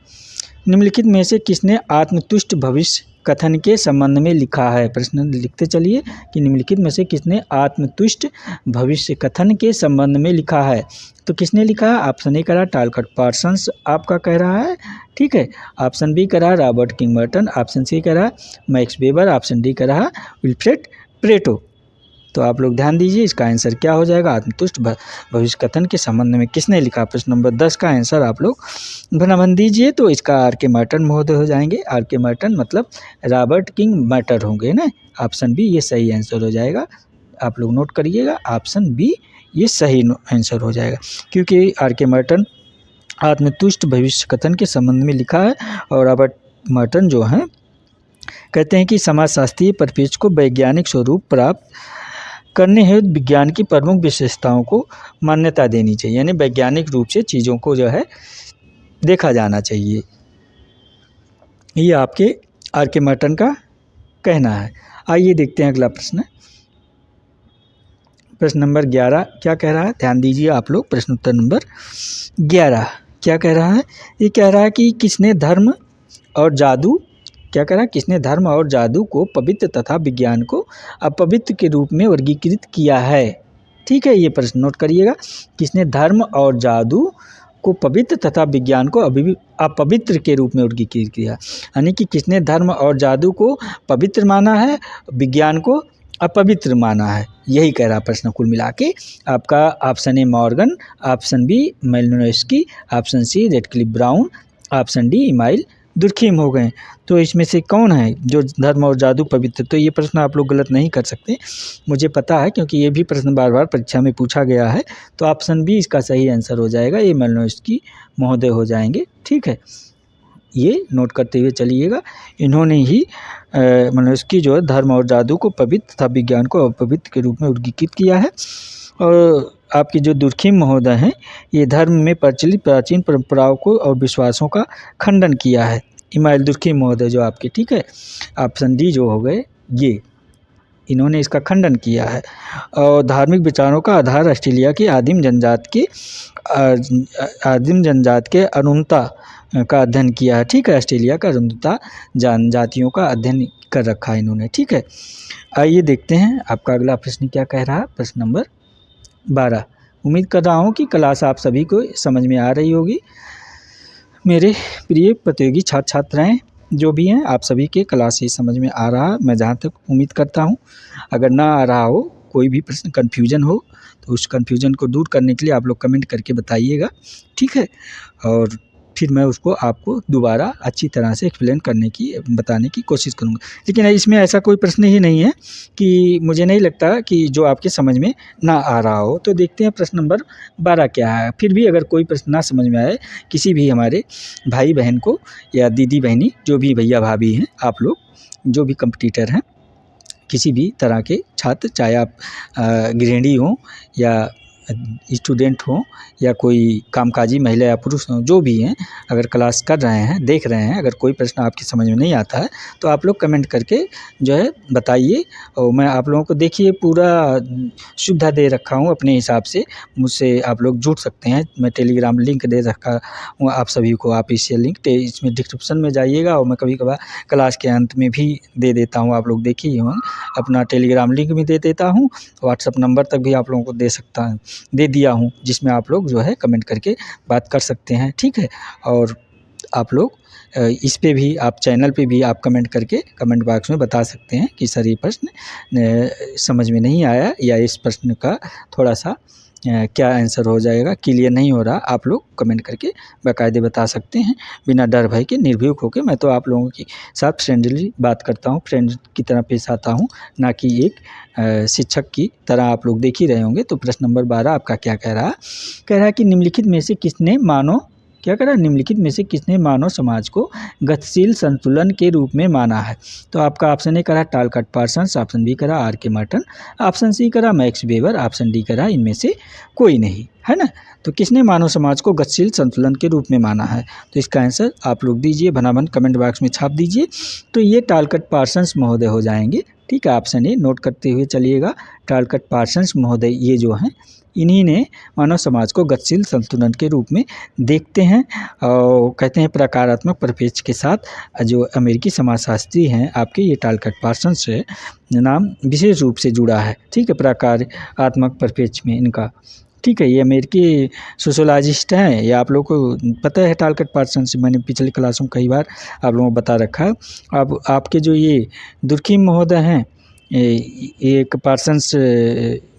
निम्नलिखित में से किसने आत्मतुष्ट भविष्य कथन के संबंध में लिखा है। प्रश्न लिखते चलिए कि निम्नलिखित में से किसने आत्मतुष्ट भविष्य कथन के संबंध में लिखा है। तो किसने लिखा है, ऑप्शन ए कह रहा टालकट पार्सन्स आपका कह रहा है। ठीक है, ऑप्शन बी कह रहा रॉबर्ट किंगमर्टन, ऑप्शन सी कह रहा मैक्स वेबर, ऑप्शन डी कह रहा विल्फ्रेड प्रेटो। तो आप लोग ध्यान दीजिए, इसका आंसर क्या हो जाएगा, आत्मतुष्ट भविष्य कथन के संबंध में किसने लिखा। प्रश्न नंबर 10 का आंसर आप लोग बना दीजिए। तो इसका आर के मार्टन महोदय हो जाएंगे। आर के मार्टन मतलब रॉबर्ट किंग मार्टन होंगे ना। ऑप्शन बी ये सही आंसर हो जाएगा। आप लोग नोट करिएगा, ऑप्शन बी ये सही आंसर हो जाएगा, क्योंकि आर के मार्टन आत्मतुष्ट भविष्य कथन के संबंध में लिखा है। और रॉबर्ट मार्टन जो हैं कहते हैं कि समाजशास्त्रीय परिप्रेक्ष्य को वैज्ञानिक स्वरूप प्राप्त करने हेतु विज्ञान की प्रमुख विशेषताओं को मान्यता देनी चाहिए, यानी वैज्ञानिक रूप से चीज़ों को जो है देखा जाना चाहिए। ये आपके आर के मार्टन का कहना है। आइए देखते हैं अगला प्रश्न। प्रश्न नंबर 11 क्या कह रहा है, ध्यान दीजिए आप लोग। प्रश्न उत्तर नंबर 11 क्या कह रहा है, ये कह रहा है कि किसने धर्म और जादू, क्या कह रहा है, किसने धर्म और जादू को पवित्र तथा विज्ञान को अपवित्र के रूप में वर्गीकृत किया है। ठीक है, ये प्रश्न नोट करिएगा, किसने धर्म और जादू को पवित्र तथा विज्ञान को अपवित्र के रूप में वर्गीकृत किया, यानी कि किसने धर्म और जादू को पवित्र माना है, विज्ञान को अपवित्र माना है। यही कह रहा प्रश्न कुल मिला के आपका। Option A Morgan, option B Malinowski, option C Radcliffe Brown, option D Emile Durkheim हो गए। तो इसमें से कौन है जो धर्म और जादू पवित्र। तो ये प्रश्न आप लोग गलत नहीं कर सकते, मुझे पता है, क्योंकि ये भी प्रश्न बार बार परीक्षा में पूछा गया है। तो ऑप्शन बी इसका सही आंसर हो जाएगा, ये मेलिनोव्स्की महोदय हो जाएंगे। ठीक है, ये नोट करते हुए चलिएगा। इन्होंने ही मेलिनोव्स्की जो है धर्म और जादू को पवित्र तथा विज्ञान को अपवित्र के रूप में वर्गीकृत किया है। और आपके जो दुर्खिम महोदय हैं, ये धर्म में प्रचलित प्राचीन परंपराओं को और विश्वासों का खंडन किया है। इमाइल दुर्खिम महोदय जो आपके, ठीक है, ऑप्शन डी जो हो गए ये, इन्होंने इसका खंडन किया है। और धार्मिक विचारों का आधार ऑस्ट्रेलिया की आदिम जनजात के अरुणता का अध्ययन किया है। ठीक है, ऑस्ट्रेलिया का अरुणता जनजातियों का अध्ययन कर रखा है इन्होंने। ठीक है, आइए देखते हैं आपका अगला प्रश्न क्या कह रहा है। प्रश्न नंबर 12। उम्मीद कर रहा हूँ कि क्लास आप सभी को समझ में आ रही होगी। मेरे प्रिय प्रतियोगी छात्र छात्राएँ जो भी हैं, आप सभी के क्लास ही समझ में आ रहा, मैं जहाँ तक उम्मीद करता हूँ। अगर ना आ रहा हो, कोई भी प्रश्न कन्फ्यूजन हो, तो उस कन्फ्यूजन को दूर करने के लिए आप लोग कमेंट करके बताइएगा। ठीक है, और फिर मैं उसको आपको दोबारा अच्छी तरह से एक्सप्लेन करने की, बताने की कोशिश करूँगा। लेकिन इसमें ऐसा कोई प्रश्न ही नहीं है कि मुझे नहीं लगता कि जो आपके समझ में ना आ रहा हो। तो देखते हैं प्रश्न नंबर 12 क्या है। फिर भी अगर कोई प्रश्न ना समझ में आए किसी भी हमारे भाई बहन को, या दीदी बहनी जो भी भैया भाभी हैं, आप लोग जो भी कंपटीटर हैं, किसी भी तरह के छात्र, चाहे आप गृहिणी हों या स्टूडेंट हों या कोई कामकाजी महिला या पुरुष हों, जो भी हैं, अगर क्लास कर रहे हैं, देख रहे हैं, अगर कोई प्रश्न आपकी समझ में नहीं आता है तो आप लोग कमेंट करके जो है बताइए। और मैं आप लोगों को, देखिए, पूरा सुविधा दे रखा हूँ अपने हिसाब से, मुझसे आप लोग जुड़ सकते हैं। मैं टेलीग्राम लिंक दे रखा हूँ आप सभी को, आप इससे लिंक इसमें डिस्क्रिप्शन में जाइएगा, और मैं कभी कभार क्लास के अंत में भी दे देता हूँ। आप लोग देखिए, अपना टेलीग्राम लिंक भी दे देता हूँ, व्हाट्सअप नंबर तक भी आप लोगों को दे दिया हूँ, जिसमें आप लोग जो है कमेंट करके बात कर सकते हैं। ठीक है, और आप लोग इस पे भी, आप चैनल पे भी आप कमेंट करके कमेंट बॉक्स में बता सकते हैं कि सर ये प्रश्न समझ में नहीं आया, या इस प्रश्न का थोड़ा सा क्या आंसर हो जाएगा। क्लियर नहीं हो रहा आप लोग कमेंट करके बाकायदे बता सकते हैं, बिना डर भय के निर्भीक होकर। मैं तो आप लोगों के साथ फ्रेंडली बात करता हूँ, फ्रेंड की तरह पेश आता हूँ, ना कि एक शिक्षक की तरह। आप लोग देख ही रहे होंगे। तो प्रश्न नंबर 12 आपका क्या कह रहा है कि निम्नलिखित में से किसने निम्नलिखित में से किसने मानव समाज को गतिशील संतुलन के रूप में माना है। तो आपका ऑप्शन ए करा टालकट पार्सन्स, ऑप्शन बी करा आर के मार्टन, ऑप्शन सी करा मैक्स वेबर, ऑप्शन डी करा इनमें से कोई नहीं, है ना। तो किसने मानव समाज को गतिशील संतुलन के रूप में माना है। तो इसका आंसर आप लोग दीजिए, भनाभन कमेंट बॉक्स में छाप दीजिए। तो ये टालकट पार्सन्स महोदय हो जाएंगे। ठीक है, ऑप्शन ए नोट करते हुए चलिएगा। टालकट पार्सन्स महोदय ये जो हैं, इन्हीं ने मानव समाज को गतिशील संतुलन के रूप में देखते हैं और कहते हैं प्रकारात्मक परिप्रेक्ष्य के साथ। जो अमेरिकी समाजशास्त्री हैं आपके, ये टालकट पार्सन्स से नाम विशेष रूप से जुड़ा है। ठीक है, प्रकारात्मक परिप्रेक्ष्य में इनका। ठीक है, ये अमेरिकी सोशोलॉजिस्ट हैं, ये आप लोग को पता है। टालकट पार्सन्स मैंने पिछले क्लासों में कई बार आप लोगों को बता रखा है। अब आपके जो ये दुर्खीम महोदय हैं, एक पार्सन्स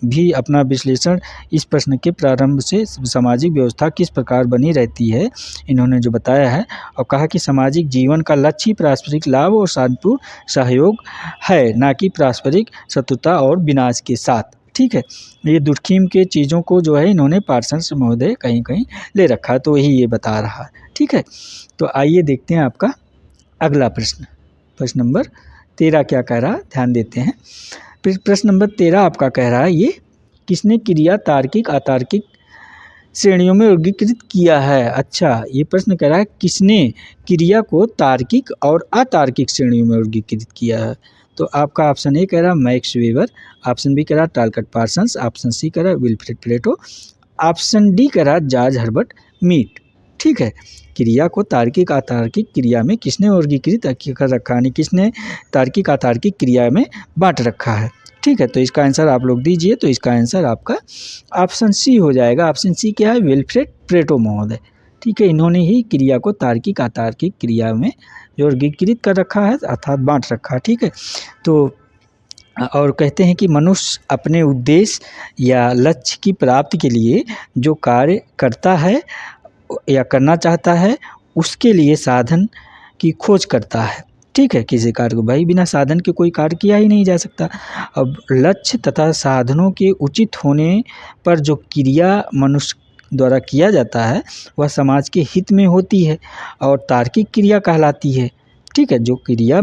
भी अपना विश्लेषण इस प्रश्न के प्रारंभ से सामाजिक व्यवस्था किस प्रकार बनी रहती है इन्होंने जो बताया है, और कहा कि सामाजिक जीवन का लक्ष्य ही पारस्परिक लाभ और शांतिपूर्ण सहयोग है, ना कि पारस्परिक शत्रुता और विनाश के साथ। ठीक है, ये दुर्खीम के चीज़ों को जो है इन्होंने पार्सन्स महोदय कहीं कहीं ले रखा है, तो यही ये बता रहा है। ठीक है, तो आइए देखते हैं आपका अगला प्रश्न। प्रश्न नंबर 13 क्या कह रहा है, ध्यान देते हैं। प्रश्न नंबर 13 आपका कह रहा है, ये किसने क्रिया तार्किक अतार्किक श्रेणियों में वर्गीकृत किया है। अच्छा, ये प्रश्न कह रहा है किसने क्रिया को तार्किक और अतार्किक श्रेणियों में वर्गीकृत किया है। तो आपका ऑप्शन ए कह रहा मैक्स वेबर, ऑप्शन बी कह रहा टालकट पार्सन्स, ऑप्शन सी कह रहा विल्फ्रेड प्लेटो, ऑप्शन डी कह रहा जॉर्ज हर्बर्ट मीड। ठीक है, क्रिया को तार्किक अतार्किक क्रिया में किसने वर्गीकृत कर रखा है, किसने तार्किक अतार्किक क्रिया में बांट रखा है। ठीक है, तो इसका आंसर आप लोग दीजिए। तो इसका आंसर आपका ऑप्शन सी हो जाएगा। ऑप्शन सी क्या है, विल्फ्रेड प्लेटो महोदय। ठीक है, इन्होंने ही क्रिया को तार्किक अतार्किक क्रिया में जो वर्गीकृत कर रखा है, अर्थात बांट रखा है। ठीक है, तो और कहते हैं कि मनुष्य अपने उद्देश्य या लक्ष्य की प्राप्ति के लिए जो कार्य करता है या करना चाहता है, उसके लिए साधन की खोज करता है। ठीक है, किसी कार्य को भाई बिना साधन के कोई कार्य किया ही नहीं जा सकता। अब लक्ष्य तथा साधनों के उचित होने पर जो क्रिया मनुष्य द्वारा किया जाता है वह समाज के हित में होती है और तार्किक क्रिया कहलाती है। ठीक है, जो क्रिया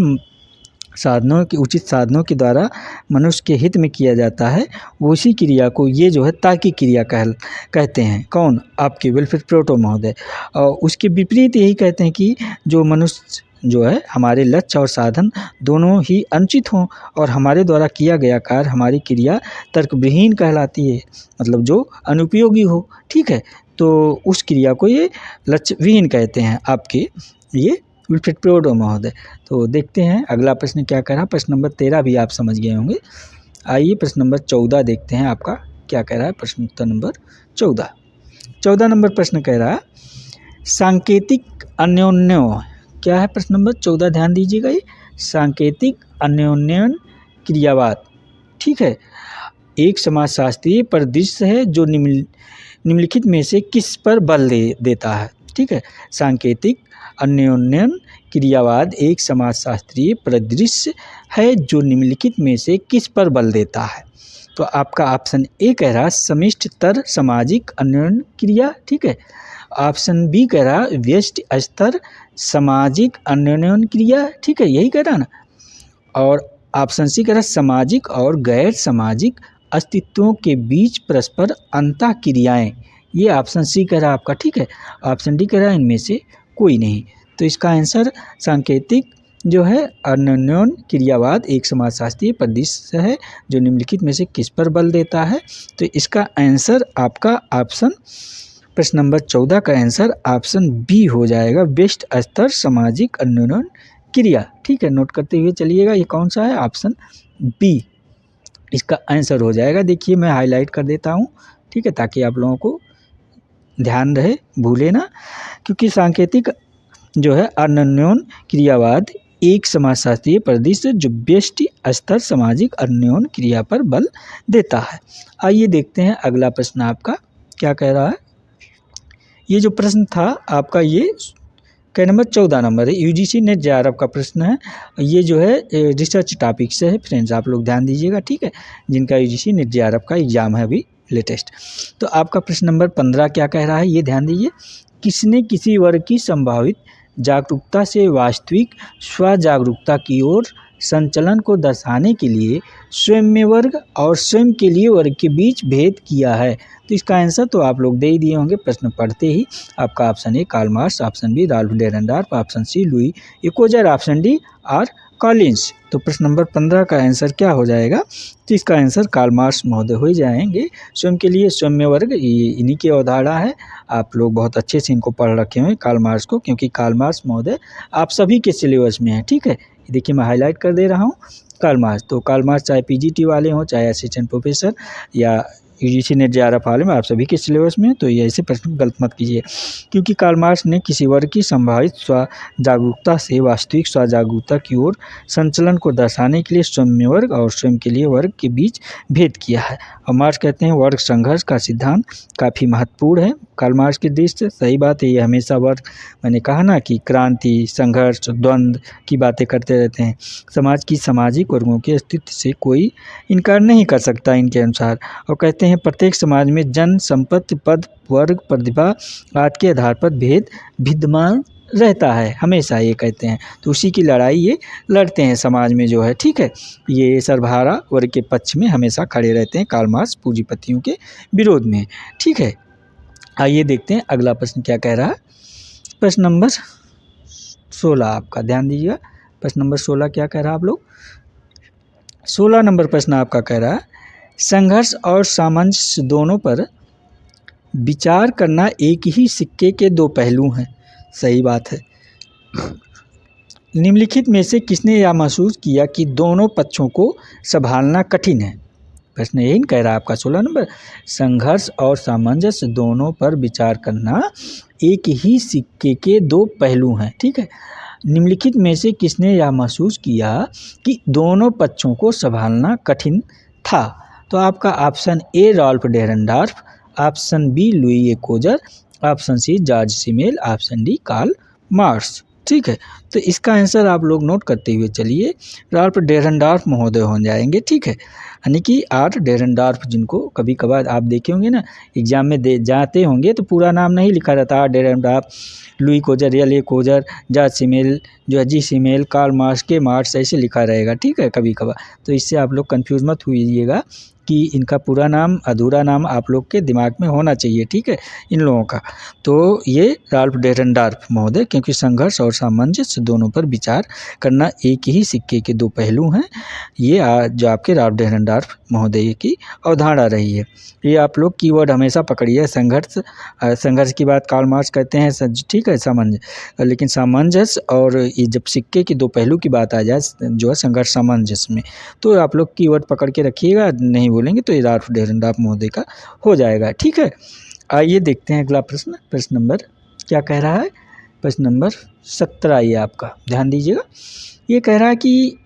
साधनों के उचित साधनों के द्वारा मनुष्य के हित में किया जाता है, उसी क्रिया को ये जो है तार्किक क्रिया कहते हैं। कौन, आपके विल्फ्रेड प्लेटो महोदय। और उसके विपरीत यही कहते हैं कि जो मनुष्य जो है हमारे लक्ष्य और साधन दोनों ही अनुचित हों और हमारे द्वारा किया गया कार्य हमारी क्रिया तर्कविहीन कहलाती है, मतलब जो अनुपयोगी हो। ठीक है, तो उस क्रिया को ये लक्ष्यविहीन कहते हैं आपके ये विल्फ्रेड प्लेटो महोदय। तो देखते हैं अगला प्रश्न क्या कह रहा है। प्रश्न नंबर 13 भी आप समझ गए होंगे। आइए प्रश्न नंबर 14 देखते हैं आपका क्या कह रहा है। प्रश्न उत्तर नंबर 14 नंबर प्रश्न कह रहा है सांकेतिक अन्योन्य। क्या है प्रश्न नंबर 14, ध्यान दीजिएगा। ये सांकेतिक अन्योन्यन क्रियावाद। ठीक है, एक समाजशास्त्रीय परिदृश्य है जो निम्नलिखित में से किस पर बल देता है। ठीक है, सांकेतिक अन्योन्यन क्रियावाद एक समाजशास्त्रीय परिदृश्य है जो निम्नलिखित में से किस पर बल देता है। तो आपका ऑप्शन ए कह रहा समिष्टतर सामाजिक अन्योन्य क्रिया। ठीक है, ऑप्शन बी कह रहा व्यष्टि स्तर सामाजिक अन्योन्य क्रिया। ठीक है, यही कह रहा ना। और ऑप्शन सी कह रहा सामाजिक और गैर सामाजिक अस्तित्वों के बीच परस्पर अंतः क्रियाएँ। ये ऑप्शन सी कह रहा आपका। ठीक है, ऑप्शन डी कह रहा इनमें से कोई नहीं। तो इसका आंसर सांकेतिक जो है अन्योन्य क्रियावाद एक समाजशास्त्रीय परिदृश्य है जो निम्नलिखित में से किस पर बल देता है। तो इसका आंसर आपका ऑप्शन प्रश्न नंबर 14 का आंसर ऑप्शन बी हो जाएगा, व्यष्टि स्तर सामाजिक अन्योन्य क्रिया। ठीक है, नोट करते हुए चलिएगा। ये कौन सा है, ऑप्शन बी इसका आंसर हो जाएगा। देखिए मैं हाईलाइट कर देता हूँ। ठीक है, ताकि आप लोगों को ध्यान रहे, भूले ना। क्योंकि सांकेतिक जो है अन्योन्य क्रियावाद एक समाजशास्त्रीय परिदृश्य जो व्यष्टि स्तर सामाजिक अन्योन्य क्रिया पर बल देता है। आइए देखते हैं अगला प्रश्न आपका क्या कह रहा है। ये जो प्रश्न था आपका ये क नंबर 14 नंबर है, यूजीसी नेट जेआरएफ का प्रश्न है। ये जो है रिसर्च टॉपिक से है फ्रेंड्स, आप लोग ध्यान दीजिएगा, ठीक है, जिनका यूजीसी नेट जेआरएफ का एग्जाम है अभी लेटेस्ट। तो आपका प्रश्न नंबर 15 क्या कह रहा है, ये ध्यान दीजिए। किसने किसी वर्ग की संभावित जागरूकता से वास्तविक स्वजागरूकता की ओर संचलन को दर्शाने के लिए स्वयं में वर्ग और स्वयं के लिए वर्ग के बीच भेद किया है? तो इसका आंसर तो आप लोग दे ही दिए होंगे प्रश्न पढ़ते ही। आपका option A Karl Marx, option B Ralf Dahrendorf, option C Lewis A Coser, option D R Collins. तो प्रश्न नंबर 15 का आंसर क्या हो जाएगा? तो इसका आंसर कार्ल मार्क्स महोदय हो जाएंगे। स्वयं के लिए स्वयं में वर्ग इन्हीं की अवधारणा है। आप लोग बहुत अच्छे से इनको पढ़ रखे हुए कार्ल मार्क्स को, क्योंकि कार्ल मार्क्स महोदय आप सभी के सिलेबस में है, ठीक है। देखिए मैं हाईलाइट कर दे रहा हूँ कार्ल मार्क्स। तो कार्ल मार्क्स चाहे पीजीटी वाले हों, चाहे असिस्टेंट प्रोफेसर या यूजीसी नेट जेआरएफ वाले में, आप सभी के सिलेबस में। तो ये ऐसे प्रश्न गलत मत कीजिए, क्योंकि कार्ल मार्क्स ने किसी वर्ग की संभावित स्व जागरूकता से वास्तविक स्व जागरूकता की ओर संचलन को दर्शाने के लिए स्वयं में वर्ग और स्वयं के लिए वर्ग के बीच भेद किया है। और मार्क्स कहते हैं वर्ग संघर्ष का सिद्धांत काफ़ी महत्वपूर्ण है कार्ल मार्क्स की दृष्टि से। सही बात है, ये हमेशा वर्ग, मैंने कहा ना कि क्रांति, संघर्ष, द्वंद्व की बातें करते रहते हैं। समाज की सामाजिक वर्गों के अस्तित्व से कोई इनकार नहीं कर सकता इनके अनुसार। और कहते हैं प्रत्येक समाज में जन, संपत्ति, पद, वर्ग, प्रतिभा आदि के आधार पर भेद विद्यमान रहता है हमेशा, ये कहते हैं। तो उसी की लड़ाई ये लड़ते हैं समाज में जो है, ठीक है। ये सर्वहारा वर्ग के पक्ष में हमेशा खड़े रहते हैं कार्ल मार्क्स, पूंजीपतियों के विरोध में, ठीक है। आइए देखते हैं अगला प्रश्न क्या कह रहा है। प्रश्न नंबर 16 आपका ध्यान दीजिएगा। प्रश्न नंबर 16 क्या कह रहा है आप लोग? 16 नंबर प्रश्न आपका कह रहा है संघर्ष और सामंजस्य दोनों पर विचार करना एक ही सिक्के के दो पहलू हैं। सही बात है। निम्नलिखित में से किसने यह महसूस किया कि दोनों पक्षों को संभालना कठिन है? प्रश्न यही कह रहा है आपका 16 नंबर। संघर्ष और सामंजस्य दोनों पर विचार करना एक ही सिक्के के दो पहलू हैं, ठीक है। निम्नलिखित में से किसने यह महसूस किया कि दोनों पक्षों को संभालना कठिन था? तो आपका option A Ralf Dahrendorf, option B Lewis A Coser, option C George Simmel, option D Karl Marx, ठीक है। तो इसका आंसर आप लोग नोट करते हुए चलिए, राल्फ डेरेनडार्फ महोदय हो जाएंगे, ठीक है। यानी कि आर डेरेनडार्फ, जिनको कभी कभार आप देखे होंगे ना एग्जाम में दे जाते होंगे तो पूरा नाम नहीं लिखा रहता, R Dahrendorf, Lewis Coser, L A Coser, George Simmel, जो G Simmel, Karl Marx K Marx ऐसे लिखा रहेगा, ठीक है, कभी कभार। तो इससे आप लोग कंफ्यूज मत होइएगा कि इनका पूरा नाम, अधूरा नाम आप लोग के दिमाग में होना चाहिए, ठीक है, इन लोगों का। तो ये राल्फ डेरेनडार्फ महोदय, क्योंकि संघर्ष और सामंजस्य दोनों पर विचार करना एक ही सिक्के के दो पहलू हैं, ये जो आपके राल्फ डेरेनडार्फ महोदय की अवधारणा रही है। ये आप लोग कीवर्ड हमेशा पकड़िए, संघर्ष, संघर्ष की बात कार्ल मार्क्स कहते हैं, ठीक है, सामंजस्य। लेकिन सामंजस्य और ये जब सिक्के के दो पहलू की बात आ जाए जो है संघर्ष सामंजस्य में, तो आप लोग कीवर्ड पकड़ के रखिएगा, नहीं बोलेंगे तो ये राल्फ डेरेनडार्फ महोदय का हो जाएगा, ठीक है। आइए देखते हैं अगला प्रश्न। प्रश्न नंबर क्या कह रहा है? प्रश्न नंबर 17 ये आपका ध्यान दीजिएगा। ये कह रहा है कि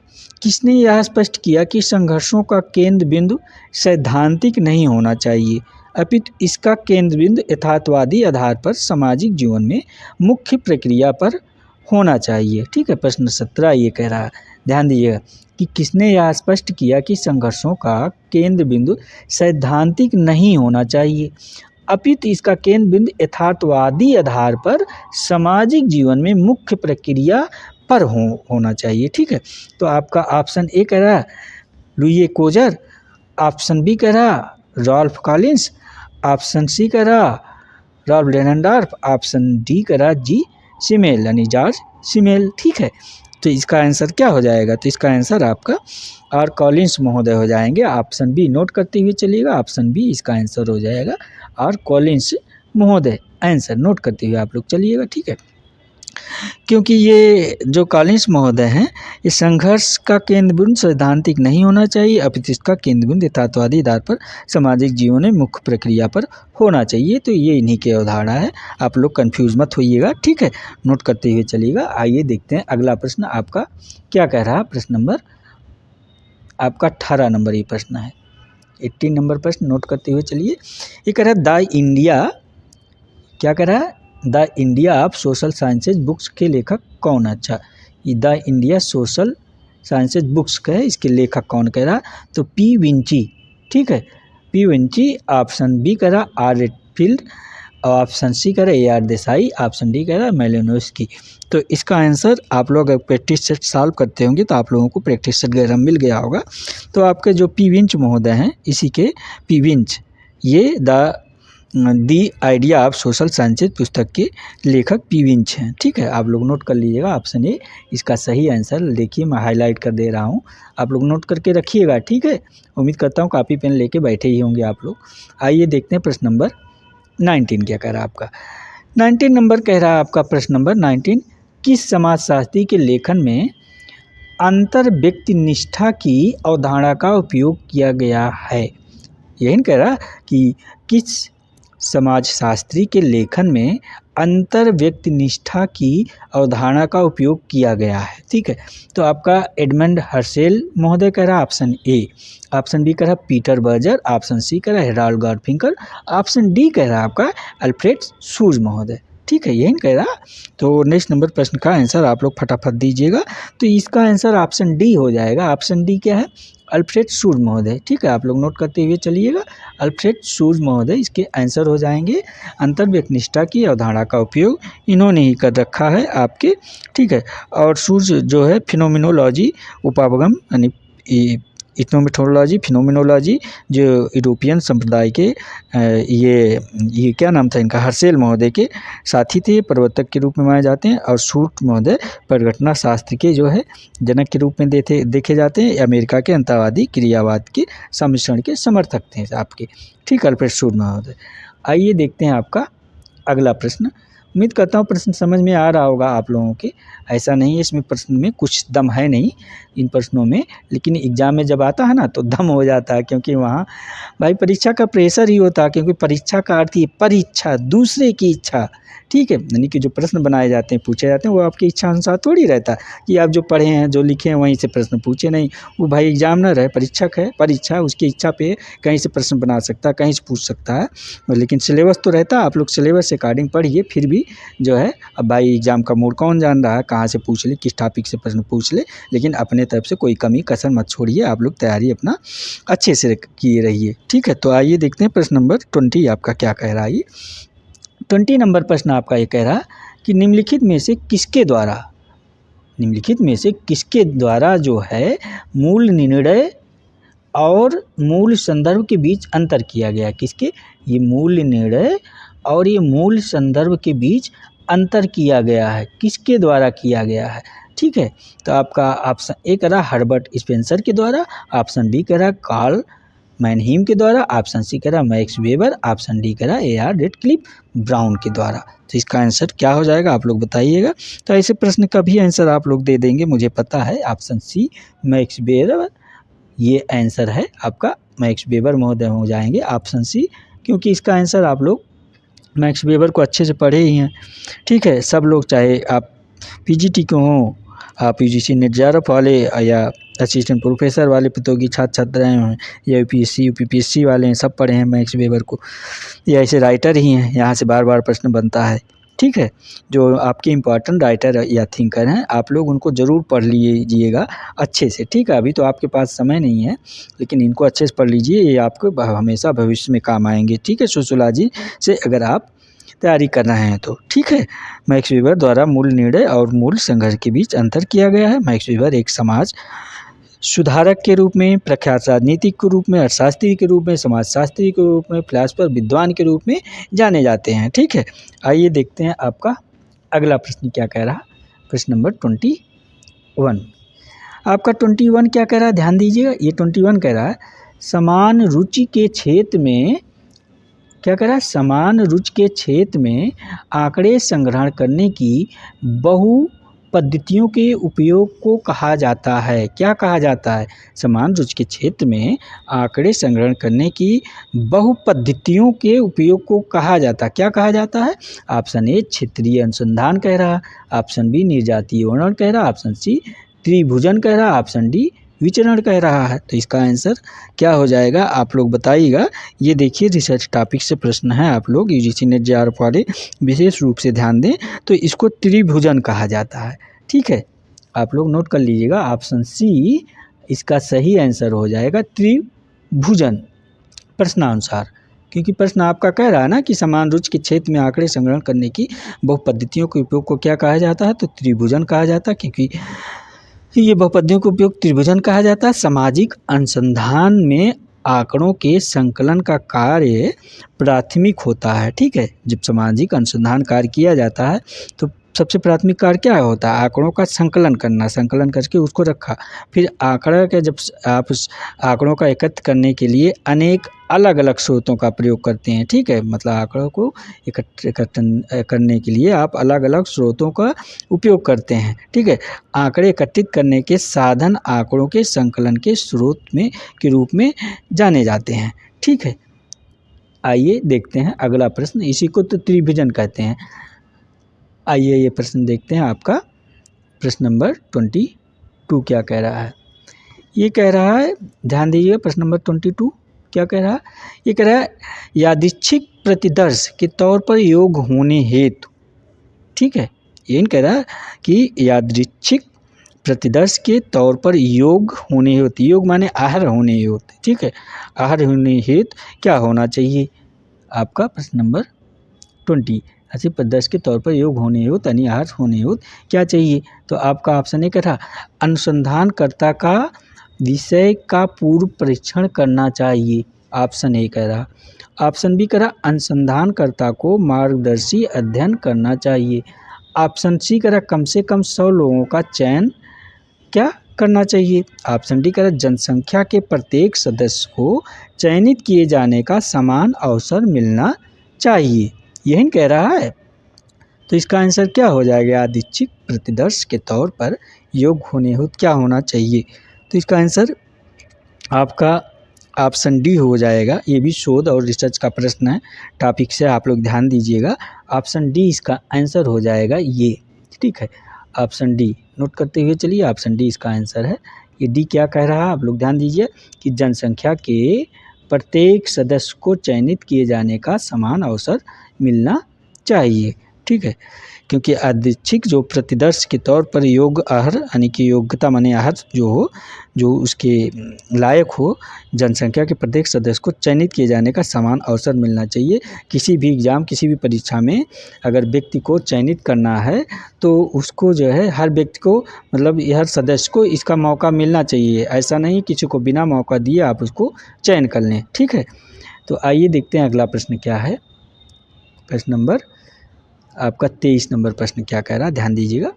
किसने यह स्पष्ट किया कि संघर्षों का केंद्र बिंदु सैद्धांतिक नहीं होना चाहिए, अपितु इसका केंद्र बिंदु यथार्थवादी आधार पर सामाजिक जीवन में मुख्य प्रक्रिया पर होना चाहिए, ठीक है। प्रश्न 17 ये कह रहा है, ध्यान दीजिएगा, कि किसने यह स्पष्ट किया कि संघर्षों का केंद्र बिंदु सैद्धांतिक नहीं होना चाहिए, अपितु इसका केंद्र बिंदु यथार्थवादी आधार पर सामाजिक जीवन में मुख्य प्रक्रिया पर होना चाहिए, ठीक है। तो आपका ऑप्शन ए कह रहा है लुई एकोजर, ऑप्शन बी कह रहा राल्फ कॉलिंस, ऑप्शन सी कह रहा राल्फ डेरेनडार्फ, ऑप्शन डी कह रहा जी सिमेल यानी जॉर्ज सिमेल, ठीक है। तो इसका आंसर क्या हो जाएगा? तो इसका आंसर आपका आर कॉलिंस महोदय हो जाएंगे। ऑप्शन बी नोट करते हुए चलिएगा, ऑप्शन बी इसका आंसर हो जाएगा, आर कॉलिंस महोदय आंसर नोट करते हुए आप लोग चलिएगा, ठीक है। क्योंकि ये जो कॉलिन्स महोदय हैं, इस संघर्ष का केंद्र बिंदु सैद्धांतिक नहीं होना चाहिए, अपितु इसका केंद्र बिंदु यथार्थवादी आधार पर सामाजिक जीवन में मुख्य प्रक्रिया पर होना चाहिए। तो ये इन्हीं की अवधारणा है, आप लोग कंफ्यूज मत होइएगा, ठीक है, नोट करते हुए चलिएगा। आइए देखते हैं अगला प्रश्न आपका क्या कह रहा है। प्रश्न नंबर आपका 18 नंबर ये प्रश्न है। 18 नंबर प्रश्न नोट करते हुए चलिए। ये कह रहा है द इंडिया, क्या कह रहा है, the India of social sciences books के लेखक कौन है। अच्छा, ये the India social sciences books का है, इसके लेखक कौन कह रहा, तो पी विंची, ठीक है, पी विंची। ऑप्शन बी कह रहा आर रेडफील्ड, ऑप्शन सी कह रहा A R Desai, option D कह रहा मेलिनोस्की। तो इसका आंसर आप लोग अगर प्रैक्टिस सेट सॉल्व करते होंगे तो आप लोगों को प्रैक्टिस सेट वगैरह मिल गया होगा। तो आपके जो पी विंच महोदय हैं, इसी के पी विंच, ये the idea of social sciences पुस्तक के लेखक पी विंच हैं, ठीक है। आप लोग नोट कर लीजिएगा, ऑप्शन ए इसका सही आंसर। देखिए मैं हाईलाइट कर दे रहा हूँ, आप लोग नोट करके रखिएगा, ठीक है। उम्मीद करता हूँ कॉपी पेन लेके बैठे ही होंगे आप लोग। आइए देखते हैं प्रश्न नंबर 19 क्या कह रहा है आपका। 19 नंबर कह रहा है आपका प्रश्न नंबर 19, किस समाजशास्त्री के लेखन में अंतर व्यक्ति निष्ठा की अवधारणा का उपयोग किया गया है। यही कह रहा कि किस समाजशास्त्री के लेखन में अंतर व्यक्ति निष्ठा की अवधारणा का उपयोग किया गया है, ठीक है। तो आपका एडमंड हर्सेल महोदय कह रहा ऑप्शन ए, ऑप्शन बी कह रहा पीटर बर्जर, ऑप्शन सी कह रहा हेराल्ड गारफिंकल, ऑप्शन डी कह रहा आपका अल्फ्रेड शूज महोदय, ठीक है, यही कह रहा। तो नेक्स्ट नंबर प्रश्न का आंसर आप लोग फटाफट दीजिएगा। तो इसका आंसर ऑप्शन डी हो जाएगा। ऑप्शन डी क्या है, अल्फ्रेड शूज महोदय, ठीक है। आप लोग नोट करते हुए चलिएगा, अल्फ्रेड शूज महोदय इसके आंसर हो जाएंगे। अंतर व्यक्तिनिष्ठा की अवधारणा का उपयोग इन्होंने ही कर रखा है आपके, ठीक है। और शूज जो है फिनोमिनोलॉजी उपागम यानी इथनोमेट्रोलॉजी फिनोमिनोलॉजी जो यूरोपियन संप्रदाय के ये क्या नाम था इनका, हर्सेल महोदय के साथी थे, प्रवर्तक के रूप में माने जाते हैं। और शूट महोदय परिघटना शास्त्र के जो है जनक के रूप में देखे जाते हैं। अमेरिका के अंतवादी क्रियावाद के सम्मिश्रण के समर्थक थे आपके, ठीक, अल्फ्रेड शूट महोदय। आइए देखते हैं आपका अगला प्रश्न। उम्मीद करता हूँ प्रश्न समझ में आ रहा होगा आप लोगों के। ऐसा नहीं है इसमें प्रश्न में कुछ दम है नहीं इन प्रश्नों में, लेकिन एग्ज़ाम में जब आता है ना तो दम हो जाता है, क्योंकि वहाँ भाई परीक्षा का प्रेशर ही होता है। क्योंकि परीक्षा का अर्थ ही परीक्षा, दूसरे की इच्छा, ठीक है। यानी कि जो प्रश्न बनाए जाते हैं, पूछे जाते हैं, वो आपकी इच्छा अनुसार थोड़ी रहता कि आप जो पढ़े हैं, जो लिखे हैं, वहीं से प्रश्न पूछे नहीं। वो भाई एग्जामिनर है, परीक्षक है, परीक्षा उसकी इच्छा पे कहीं से प्रश्न बना सकता है, कहीं से पूछ सकता है। लेकिन सिलेबस तो रहता है, आप लोग सिलेबस के अकॉर्डिंग पढ़िए। फिर भी जो है, अब भाई एग्ज़ाम का मूड कौन जान रहा है, कहाँ से पूछ ले, किस टॉपिक से प्रश्न पूछ ले, लेकिन अपने तरफ से कोई कमी कसर मत छोड़िए। आप लोग तैयारी अपना अच्छे से किए रहिए, ठीक है। तो आइए देखते हैं प्रश्न नंबर 20 आपका क्या कह रहा है। 20 नंबर प्रश्न आपका ये कह रहा कि निम्नलिखित में से किसके द्वारा जो है मूल निर्णय और मूल संदर्भ के बीच अंतर किया गया। किसके, ये मूल निर्णय और ये मूल संदर्भ के बीच अंतर किया गया है, किसके द्वारा किया गया है, ठीक है। तो आपका ऑप्शन ए कह रहा हर्बर्ट स्पेंसर के द्वारा, ऑप्शन बी कह रहा कार्ल मैनहीम के द्वारा, ऑप्शन सी कह रहा मैक्स वेबर, ऑप्शन डी कह रहा ए आर रेडक्लिफ ब्राउन के द्वारा। तो इसका आंसर क्या हो जाएगा आप लोग बताइएगा। तो ऐसे प्रश्न का भी आंसर आप लोग दे देंगे, मुझे पता है। ऑप्शन सी मैक्स वेबर ये आंसर है आपका, मैक्स वेबर महोदय हो जाएंगे ऑप्शन सी, क्योंकि इसका आंसर आप लोग मैक्स वेबर को अच्छे से पढ़े ही हैं, ठीक है। सब लोग, चाहे आप पीजीटी के हों, आप यूजीसी नेट जेआरएफ वाले या असिस्टेंट प्रोफेसर वाले प्रतियोगी छात्राएँ हैं, या यूपीएससी यूपीपीएससी वाले हैं, सब पढ़े हैं मैक्स वेबर को। ये ऐसे राइटर ही हैं, यहाँ से बार बार प्रश्न बनता है, ठीक है। जो आपके इम्पोर्टेंट राइटर या थिंकर हैं, आप लोग उनको ज़रूर पढ़ लीजिएगा अच्छे से, ठीक है। अभी तो आपके पास समय नहीं है, लेकिन इनको अच्छे से पढ़ लीजिए, ये आपको हमेशा भविष्य में काम आएंगे, ठीक है। सोशियोलॉजी से अगर आप तैयारी कर रहे हैं तो, ठीक है। मैक्स वेबर द्वारा मूल निर्णय और मूल संघर्ष के बीच अंतर किया गया है। मैक्स वेबर एक समाज सुधारक के रूप में, प्रख्यात राजनीतिक के रूप में, अर्थशास्त्री के रूप में, समाजशास्त्री के रूप में, फिलासफर विद्वान के रूप में जाने जाते हैं, ठीक है। आइए देखते हैं आपका अगला प्रश्न क्या कह रहा। प्रश्न नंबर 21 आपका 21 क्या कह रहा है, ध्यान दीजिएगा। ये 21 कह रहा है समान रुचि के क्षेत्र में क्या कह रहा है, समान रुचि के क्षेत्र में आंकड़े संग्रहण करने की बहु पद्धतियों के उपयोग को कहा जाता है। क्या कहा जाता है, समान रुचि के क्षेत्र में आंकड़े संग्रहण करने की बहु पद्धतियों के उपयोग को कहा जाता है। क्या कहा जाता है, ऑप्शन ए क्षेत्रीय अनुसंधान कह रहा, ऑप्शन बी निर्जातीय वर्णन कह रहा, ऑप्शन सी त्रिभुजन कह रहा, ऑप्शन डी विचरण कह रहा है। तो इसका आंसर क्या हो जाएगा, आप लोग बताइएगा। ये देखिए रिसर्च टॉपिक से प्रश्न है, आप लोग यूजीसी नेट जेआरएफ वाले विशेष रूप से ध्यान दें। तो इसको त्रिभुजन कहा जाता है। ठीक है, आप लोग नोट कर लीजिएगा, ऑप्शन सी इसका सही आंसर हो जाएगा, त्रिभुजन प्रश्नानुसार। क्योंकि प्रश्न आपका कह रहा है ना कि समान रुचि के क्षेत्र में आंकड़े संग्रहण करने की बहु पद्धतियों के उपयोग को क्या कहा जाता है, तो त्रिभुजन कहा जाता है। क्योंकि ये बहुपदियों का उपयोग त्रिभुजन कहा जाता है। सामाजिक अनुसंधान में आंकड़ों के संकलन का कार्य प्राथमिक होता है। ठीक है, जब सामाजिक अनुसंधान कार्य किया जाता है तो सबसे प्राथमिक कार्य क्या होता है, आंकड़ों का संकलन करना, संकलन करके उसको रखा। फिर आंकड़ा के जब आप उस आंकड़ों का एकत्र करने के लिए अनेक अलग अलग स्रोतों का प्रयोग करते हैं। ठीक है, मतलब आंकड़ों को एकत्र करने के लिए आप अलग अलग स्रोतों का उपयोग करते हैं। ठीक है, आंकड़े एकत्रित करने के साधन आंकड़ों के संकलन के स्रोत में के रूप में जाने जाते हैं। ठीक है, आइए देखते हैं अगला प्रश्न, इसी को तो त्रिभुजन कहते हैं। आइए ये प्रश्न देखते हैं, आपका प्रश्न नंबर 22 क्या कह रहा है। ये कह रहा है, ध्यान दीजिए, प्रश्न नंबर 22 क्या कह रहा है, ये कह रहा है यादृच्छिक प्रतिदर्श के तौर पर योग होने हेतु। ठीक है, ये कह रहा है कि यादृच्छिक प्रतिदर्श के तौर पर योग होने हेतु, योग माने आहर होने हेतु। ठीक है, आहर होने हेतु क्या होना चाहिए, आपका प्रश्न नंबर 20 ऐसे प्रदर्श के तौर पर योग होने हेतु यानी आहर होने हेतु क्या चाहिए। तो आपका ऑप्शन ए कह रहा, अनुसंधानकर्ता का विषय का पूर्व परीक्षण करना चाहिए, ऑप्शन ए कह रहा। ऑप्शन बी कह रहा, अनुसंधानकर्ता को मार्गदर्शी अध्ययन करना चाहिए। ऑप्शन सी कह रहा, कम से कम 100 लोगों का चयन क्या करना चाहिए। ऑप्शन डी कह रहा, जनसंख्या के प्रत्येक सदस्य को चयनित किए जाने का समान अवसर मिलना चाहिए, यही कह रहा है। तो इसका आंसर क्या हो जाएगा, यादृच्छिक प्रतिदर्श के तौर पर योग होने हेतु क्या होना चाहिए। तो इसका आंसर आपका ऑप्शन डी हो जाएगा। ये भी शोध और रिसर्च का प्रश्न है, टॉपिक से आप लोग ध्यान दीजिएगा। ऑप्शन डी इसका आंसर हो जाएगा ये। ठीक है, ऑप्शन डी नोट करते हुए चलिए, ऑप्शन डी इसका आंसर है। ये डी क्या कह रहा है, आप लोग ध्यान दीजिए कि जनसंख्या के प्रत्येक सदस्य को चयनित किए जाने का समान अवसर मिलना चाहिए। ठीक है, क्योंकि यादृच्छिक जो प्रतिदर्श के तौर पर योग आहर यानी कि योग्यता माने आहर जो हो, जो उसके लायक हो, जनसंख्या के प्रत्येक सदस्य को चयनित किए जाने का समान अवसर मिलना चाहिए। किसी भी एग्ज़ाम, किसी भी परीक्षा में अगर व्यक्ति को चयनित करना है तो उसको जो है हर व्यक्ति को, मतलब हर सदस्य को इसका मौका मिलना चाहिए। ऐसा नहीं किसी को बिना मौका दिए आप उसको चयन कर लें। ठीक है, तो आइए देखते हैं अगला प्रश्न क्या है। प्रश्न नंबर आपका 23 नंबर प्रश्न क्या कह रहा है, ध्यान दीजिएगा।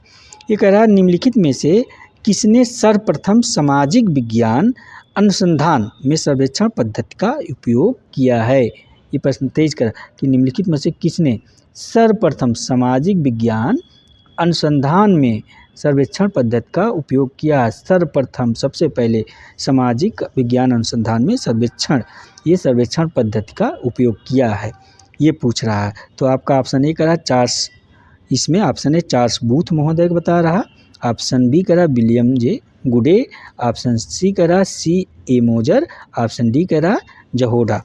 ये कह रहा है, निम्नलिखित में से किसने सर्वप्रथम सामाजिक विज्ञान अनुसंधान में सर्वेक्षण पद्धति का उपयोग किया है। ये प्रश्न 23 कह रहा है कि निम्नलिखित में से किसने सर्वप्रथम सामाजिक विज्ञान अनुसंधान में सर्वेक्षण पद्धति का उपयोग किया है। सर्वप्रथम, सबसे पहले सामाजिक विज्ञान अनुसंधान में ये सर्वेक्षण पद्धति का उपयोग किया है, ये पूछ रहा है। तो आपका ऑप्शन ए करा चार्ल्स, इसमें ऑप्शन ए चार्ल्स बूथ महोदय बता रहा, ऑप्शन बी करा विलियम जे गुडे, ऑप्शन सी करा सी ए मोजर, ऑप्शन डी करा जहोडा।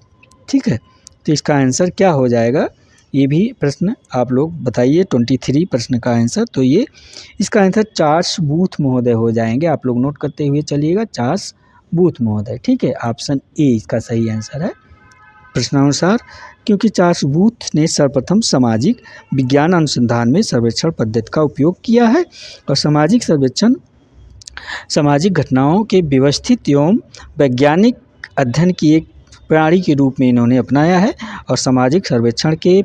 ठीक है, तो इसका आंसर क्या हो जाएगा, ये भी प्रश्न आप लोग बताइए। 23 प्रश्न का आंसर, तो ये इसका आंसर चार्ल्स बूथ महोदय हो जाएंगे। आप लोग नोट करते हुए चलिएगा, चार्ल्स बूथ महोदय। ठीक है, ऑप्शन ए इसका सही आंसर है प्रश्नानुसार, क्योंकि चार्ल्स बूथ ने सर्वप्रथम सामाजिक विज्ञान अनुसंधान में सर्वेक्षण पद्धति का उपयोग किया है और सामाजिक सर्वेक्षण सामाजिक घटनाओं के व्यवस्थित एवं वैज्ञानिक अध्ययन की एक प्रणाली के रूप में इन्होंने अपनाया है। और सामाजिक सर्वेक्षण के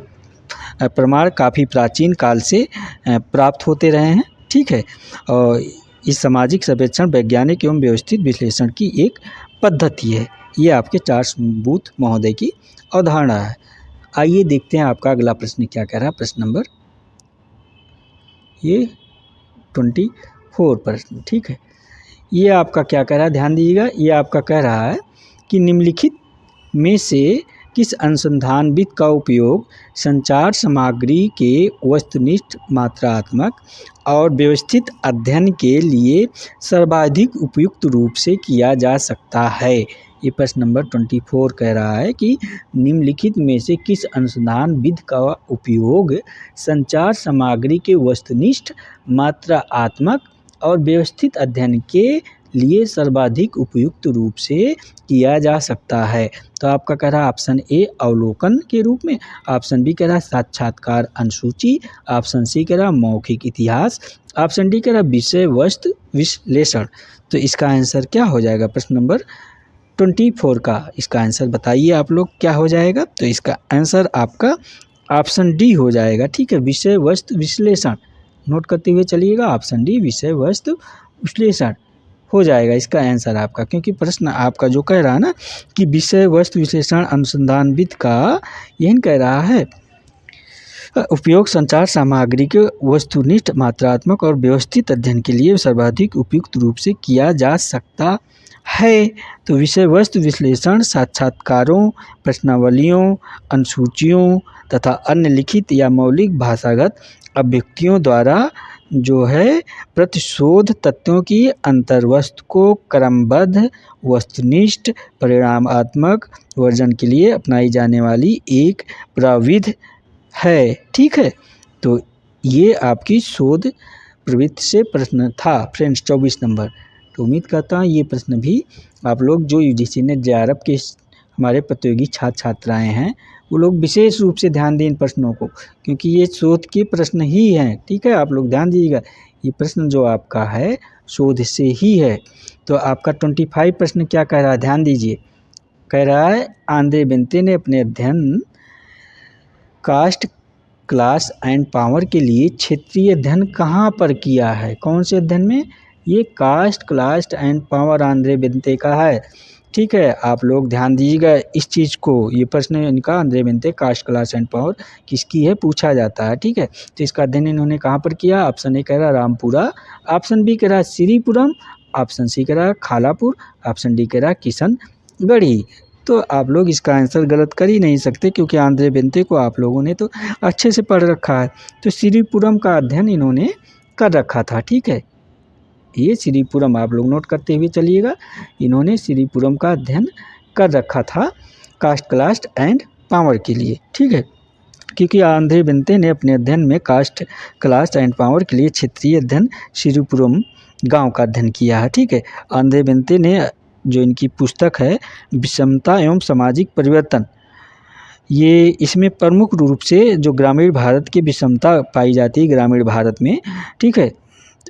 प्रमाण काफ़ी प्राचीन काल से प्राप्त होते रहे हैं। ठीक है, और इस सामाजिक सर्वेक्षण वैज्ञानिक एवं व्यवस्थित विश्लेषण की एक पद्धति है। ये आपके चार्ल्स बूथ महोदय की अवधारणा है। आइए देखते हैं आपका अगला प्रश्न क्या कह रहा है। प्रश्न नंबर ये 24 प्रश्न, ठीक है। ये आपका क्या कह रहा है, ध्यान दीजिएगा। ये आपका कह रहा है कि निम्नलिखित में से किस अनुसंधानविद का उपयोग संचार सामग्री के वस्तुनिष्ठ, मात्रात्मक और व्यवस्थित अध्ययन के लिए सर्वाधिक उपयुक्त रूप से किया जा सकता है। ये प्रश्न नंबर 24 कह रहा है कि निम्नलिखित में से किस अनुसंधानविद का उपयोग संचार सामग्री के वस्तुनिष्ठ, मात्रात्मक और व्यवस्थित अध्ययन के लिए सर्वाधिक उपयुक्त रूप से किया जा सकता है। तो आपका कह रहा है ऑप्शन ए अवलोकन के रूप में, ऑप्शन बी कह रहा है साक्षात्कार अनुसूची, ऑप्शन सी कह रहा है मौखिक इतिहास, ऑप्शन डी कह रहा है विषय वस्तु विश्लेषण। तो इसका आंसर क्या हो जाएगा प्रश्न नंबर 24 का? इसका आंसर बताइए आप लोग क्या हो जाएगा। तो इसका आंसर आपका ऑप्शन डी हो जाएगा, ठीक है, विषय वस्तु विश्लेषण। नोट करते हुए चलिएगा, ऑप्शन डी विषय वस्तु विश्लेषण हो जाएगा इसका आंसर आपका, क्योंकि प्रश्न आपका जो कह रहा है ना कि विषय वस्तु विश्लेषण अनुसंधानविद का यही कह रहा है उपयोग संचार सामग्री के वस्तुनिष्ठ, मात्रात्मक और व्यवस्थित अध्ययन के लिए सर्वाधिक उपयुक्त रूप से किया जा सकता है। तो विषय वस्तु विश्लेषण साक्षात्कारों, प्रश्नावलियों, अनुसूचियों तथा अन्य लिखित या मौलिक भाषागत अभिव्यक्तियों द्वारा जो है प्रतिशोध तत्वों की अंतर्वस्तु को क्रमबद्ध, वस्तुनिष्ठ, परिणामात्मक वर्जन के लिए अपनाई जाने वाली एक प्रविधि है, ठीक है। तो ये आपकी शोध प्रवृत्ति से प्रश्न था फ्रेंड्स 24 नंबर। तो उम्मीद करता हूँ ये प्रश्न भी आप लोग जो यूजीसी नेट जेआरएफ के हमारे प्रतियोगी छात्र छात्राएँ हैं वो लोग विशेष रूप से ध्यान दें इन प्रश्नों को, क्योंकि ये शोध के प्रश्न ही हैं, ठीक है। आप लोग ध्यान दीजिएगा, ये प्रश्न जो आपका है शोध से ही है। तो आपका 25 प्रश्न क्या कह रहा है, ध्यान दीजिए। कह रहा है आंद्रे बेंते ने अपने अध्ययन कास्ट, क्लास एंड पावर के लिए क्षेत्रीय अध्ययन कहाँ पर किया है? कौन से अध्ययन में? ये caste, class and power Andre बेंते का है, ठीक है। आप लोग ध्यान दीजिएगा इस चीज़ को। ये प्रश्न इनका आंद्रे बेंते कास्ट, क्लास एंड पावर किसकी है पूछा जाता है, ठीक है। तो इसका अध्ययन इन्होंने कहाँ पर किया? ऑप्शन ए कह रहा रामपुरा, ऑप्शन बी कह रहा श्रीपुरम, ऑप्शन सी कह रहा खालापुर, ऑप्शन डी कह रहा किशनगढ़ी। तो आप लोग इसका आंसर गलत कर ही नहीं सकते, क्योंकि आंद्रे बेंते को आप लोगों ने तो अच्छे से पढ़ रखा है। तो श्रीपुरम का अध्ययन इन्होंने कर रखा था, ठीक है। ये श्रीपुरम आप लोग नोट करते हुए चलिएगा, इन्होंने श्रीपुरम का अध्ययन कर रखा था कास्ट, क्लास एंड पावर के लिए, ठीक है। क्योंकि आंद्रे बेंते ने अपने अध्ययन में कास्ट, क्लास एंड पावर के लिए क्षेत्रीय अध्ययन श्रीपुरम गांव का अध्ययन किया है, ठीक है। आंद्रे बेंते ने जो इनकी पुस्तक है विषमता एवं सामाजिक परिवर्तन, ये इसमें प्रमुख रूप से जो ग्रामीण भारत की विषमता पाई जाती है ग्रामीण भारत में, ठीक है,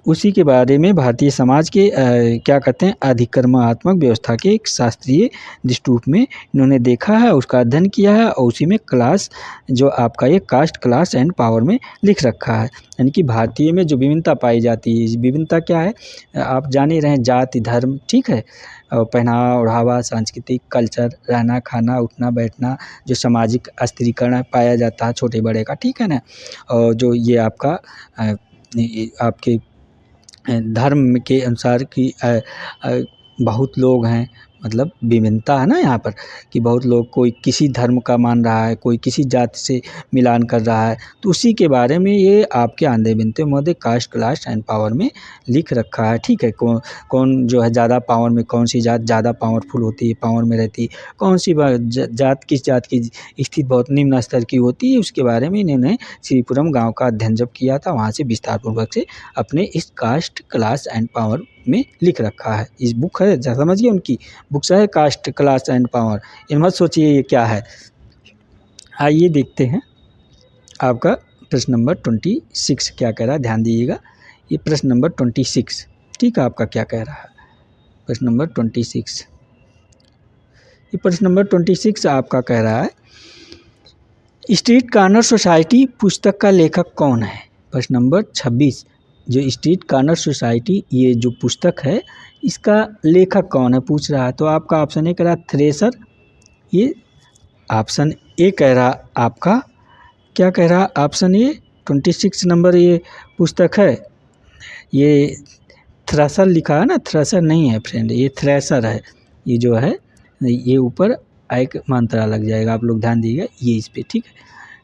उसी के बारे में भारतीय समाज के क्या कहते हैं अधिकर्मात्मक व्यवस्था के एक शास्त्रीय दृष्टिरूप में इन्होंने देखा है, उसका अध्ययन किया है और उसी में क्लास जो आपका ये कास्ट, क्लास एंड पावर में लिख रखा है। यानी कि भारतीय में जो विभिन्नता पाई जाती है, विभिन्नता क्या है आप जान ही रहे हैं, जाति, धर्म, ठीक है, और पहनावा ओढ़ावा, सांस्कृतिक कल्चर, रहना खाना, उठना बैठना, जो सामाजिक स्थिरीकरण पाया जाता है छोटे बड़े का, ठीक है ना। और जो ये आपका आपके धर्म के अनुसार कि बहुत लोग हैं, मतलब विभिन्नता है ना यहाँ पर कि बहुत लोग कोई किसी धर्म का मान रहा है, कोई किसी जाति से मिलान कर रहा है, तो उसी के बारे में ये आपके आंद्रे बेंते महोदय कास्ट, क्लास एंड पावर में लिख रखा है, ठीक है। कौन जो है ज़्यादा पावर में, कौन सी जात ज़्यादा पावरफुल होती है, पावर में रहती है, कौन सी जात किस जात की स्थिति बहुत निम्न स्तर की होती है, उसके बारे में इन्होंने श्रीपुरम गाँव का अध्ययन जब किया था वहाँ से विस्तारपूर्वक से अपने इस कास्ट, क्लास एंड पावर में लिख रखा है। इस बुक है, समझिए उनकी बुक्स है कास्ट, क्लास एंड पावर, इन मत सोचिए ये क्या है। आइए देखते हैं आपका प्रश्न नंबर 26 क्या कह रहा है, ध्यान दीजिएगा। ये प्रश्न नंबर 26, ठीक है, आपका क्या कह रहा है प्रश्न नंबर 26। ये प्रश्न नंबर 26 आपका कह रहा है स्ट्रीट कॉर्नर सोसाइटी पुस्तक का लेखक कौन है? प्रश्न नंबर 26, जो स्ट्रीट कॉर्नर सोसाइटी ये जो पुस्तक है इसका लेखक कौन है पूछ रहा है। तो आपका ऑप्शन ए कह रहा थ्रेसर, ये ऑप्शन ए कह रहा आपका, क्या कह रहा ऑप्शन ए 26 नंबर ये पुस्तक है। ये थ्रेसर लिखा है ना, थ्रेसर नहीं है फ्रेंड, ये थ्रेसर है। ये जो है ये ऊपर एक मात्रा लग जाएगा, आप लोग ध्यान दीजिएगा ये इस पे, ठीक है,